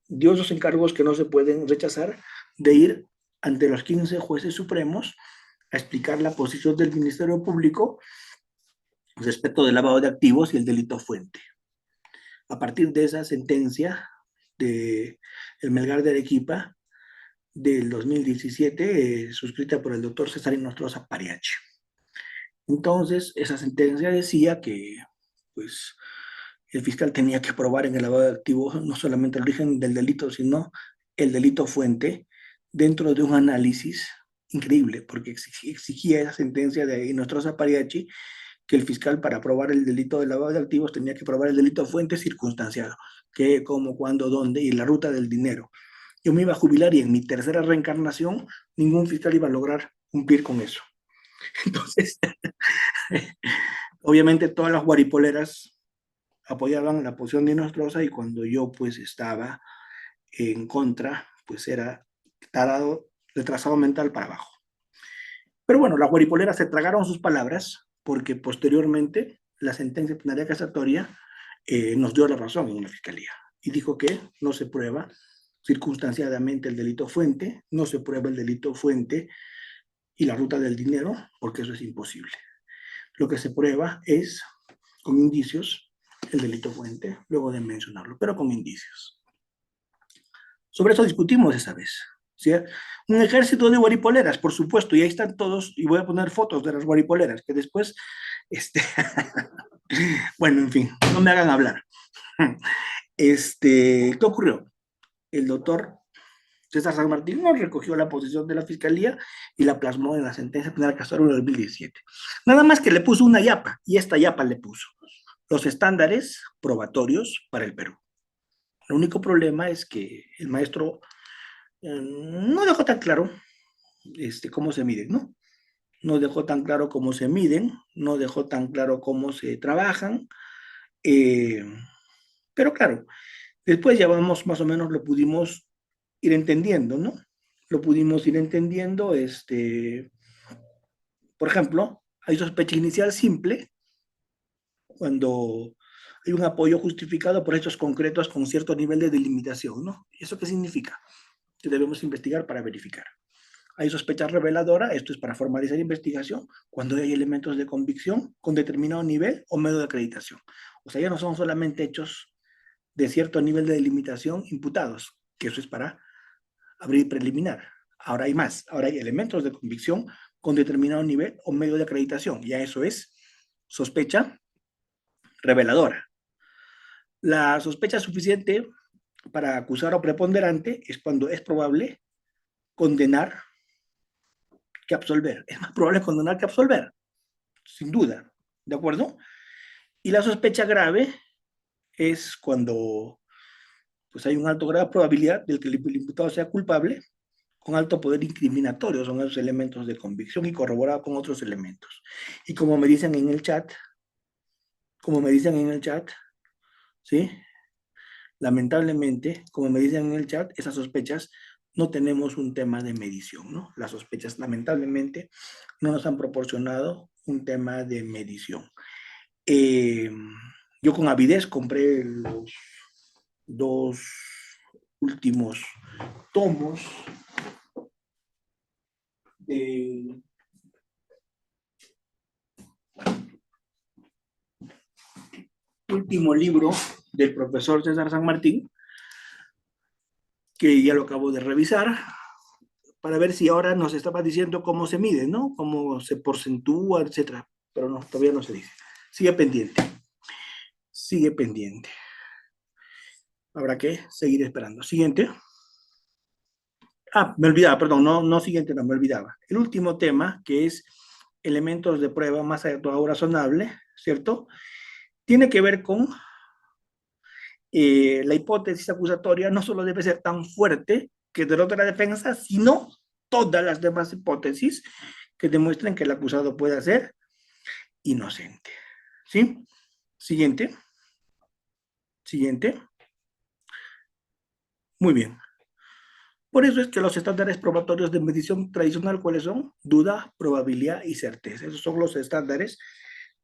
dio esos encargos que no se pueden rechazar de ir ante los 15 jueces supremos a explicar la posición del Ministerio Público respecto del lavado de activos y el delito fuente. A partir de esa sentencia de el Melgar de Arequipa del 2017, suscrita por el doctor César Nostroza Pariachi. Entonces, esa sentencia decía que, pues, el fiscal tenía que probar en el lavado de activos no solamente el origen del delito, sino el delito fuente dentro de un análisis increíble, porque exigía esa sentencia de Nostroza Pariachi que el fiscal para probar el delito de lavado de activos tenía que probar el delito fuente circunstanciado, qué, cómo, cuándo, dónde y la ruta del dinero. Yo me iba a jubilar y en mi tercera reencarnación ningún fiscal iba a lograr cumplir con eso. Entonces, obviamente todas las guaripoleras apoyaban la posición de Nostroza y cuando yo pues estaba en contra, pues era tarado, retrasado mental para abajo. Pero bueno, las guaripoleras se tragaron sus palabras porque posteriormente la sentencia plenaria casatoria nos dio la razón en la fiscalía y dijo que no se prueba circunstanciadamente el delito fuente, no se prueba el delito fuente y la ruta del dinero, porque eso es imposible. Lo que se prueba es con indicios el delito fuente, luego de mencionarlo, pero con indicios. Sobre eso discutimos esa vez. ¿Sí? Un ejército de guaripoleras, por supuesto, y ahí están todos, y voy a poner fotos de las guaripoleras, que después, bueno, en fin, no me hagan hablar. ¿Qué ocurrió? El doctor César San Martín no recogió la posición de la fiscalía y la plasmó en la sentencia penal casatoria del 2017. Nada más que le puso una yapa, y esta yapa le puso los estándares probatorios para el Perú. El único problema es que el maestro no dejó tan claro cómo se miden, ¿no? No dejó tan claro cómo se miden, no dejó tan claro cómo se trabajan, pero claro, después ya vamos, más o menos lo pudimos ir entendiendo, ¿no? Lo pudimos ir entendiendo, por ejemplo, hay sospecha inicial simple cuando hay un apoyo justificado por hechos concretos con cierto nivel de delimitación, ¿no? ¿Eso qué significa? Que debemos investigar para verificar. Hay sospecha reveladora, esto es para formalizar investigación, cuando hay elementos de convicción con determinado nivel o medio de acreditación. O sea, ya no son solamente hechos de cierto nivel de delimitación imputados, que eso es para abrir preliminar. Ahora hay más, ahora hay elementos de convicción con determinado nivel o medio de acreditación. Ya eso es sospecha reveladora. La sospecha suficiente para acusar o preponderante es cuando es probable condenar que absolver. Es más probable condenar que absolver, sin duda. ¿De acuerdo? Y la sospecha grave es cuando pues, hay un alto grado de probabilidad de que el imputado sea culpable con alto poder incriminatorio, son esos elementos de convicción y corroborado con otros elementos. Y como me dicen en el chat, ¿sí? Lamentablemente, como me dicen en el chat, esas sospechas no tenemos un tema de medición, ¿no? Las sospechas, lamentablemente, no nos han proporcionado un tema de medición. Yo con avidez compré los dos últimos tomos del último libro del profesor César San Martín, que ya lo acabo de revisar, para ver si ahora nos estaba diciendo cómo se mide, ¿no? Cómo se porcentúa, etcétera. Pero no, todavía no se dice. Sigue pendiente. Sigue pendiente. Habrá que seguir esperando. Siguiente. Me olvidaba, perdón, no siguiente, no me olvidaba. El último tema, que es elementos de prueba más o razonable, ¿cierto? Tiene que ver con la hipótesis acusatoria no solo debe ser tan fuerte que derrote la defensa, sino todas las demás hipótesis que demuestren que el acusado puede ser inocente. ¿Sí? Siguiente. Siguiente. Muy bien. Por eso es que los estándares probatorios de medición tradicional, ¿cuáles son? Duda, probabilidad y certeza. Esos son los estándares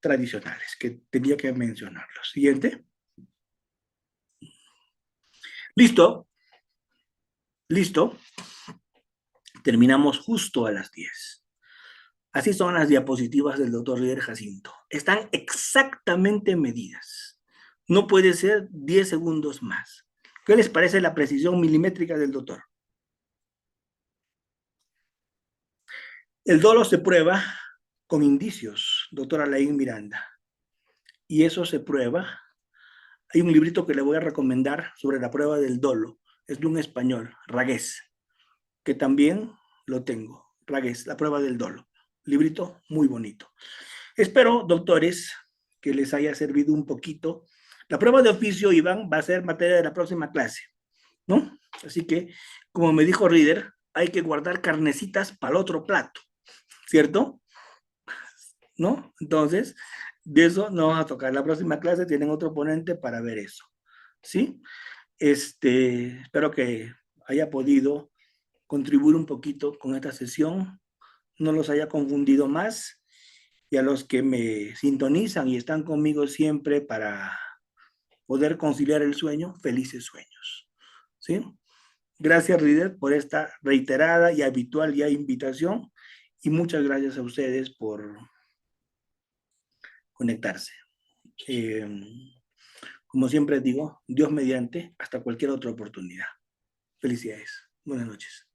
tradicionales que tenía que mencionarlos. Siguiente. Listo. Listo. Terminamos justo a las 10. Así son las diapositivas del doctor Rieder Jacinto. Están exactamente medidas. No puede ser 10 segundos más. ¿Qué les parece la precisión milimétrica del doctor? El dolo se prueba con indicios, doctora Alain Miranda. Y eso se prueba. Hay un librito que le voy a recomendar sobre la prueba del dolo. Es de un español, Ragués, que también lo tengo. Ragués, la prueba del dolo. Librito muy bonito. Espero, doctores, que les haya servido un poquito. La prueba de oficio, Iván, va a ser materia de la próxima clase, ¿no? Así que, como me dijo Reader, hay que guardar carnecitas para el otro plato, ¿cierto? ¿No? Entonces, de eso no vamos a tocar. La próxima clase tienen otro ponente para ver eso, ¿sí? Espero que haya podido contribuir un poquito con esta sesión, no los haya confundido más, y a los que me sintonizan y están conmigo siempre para poder conciliar el sueño, felices sueños. ¿Sí? Gracias, Rider, por esta reiterada y habitual ya invitación, y muchas gracias a ustedes por conectarse. Eh, como siempre digo, Dios mediante, hasta cualquier otra oportunidad. Felicidades. Buenas noches.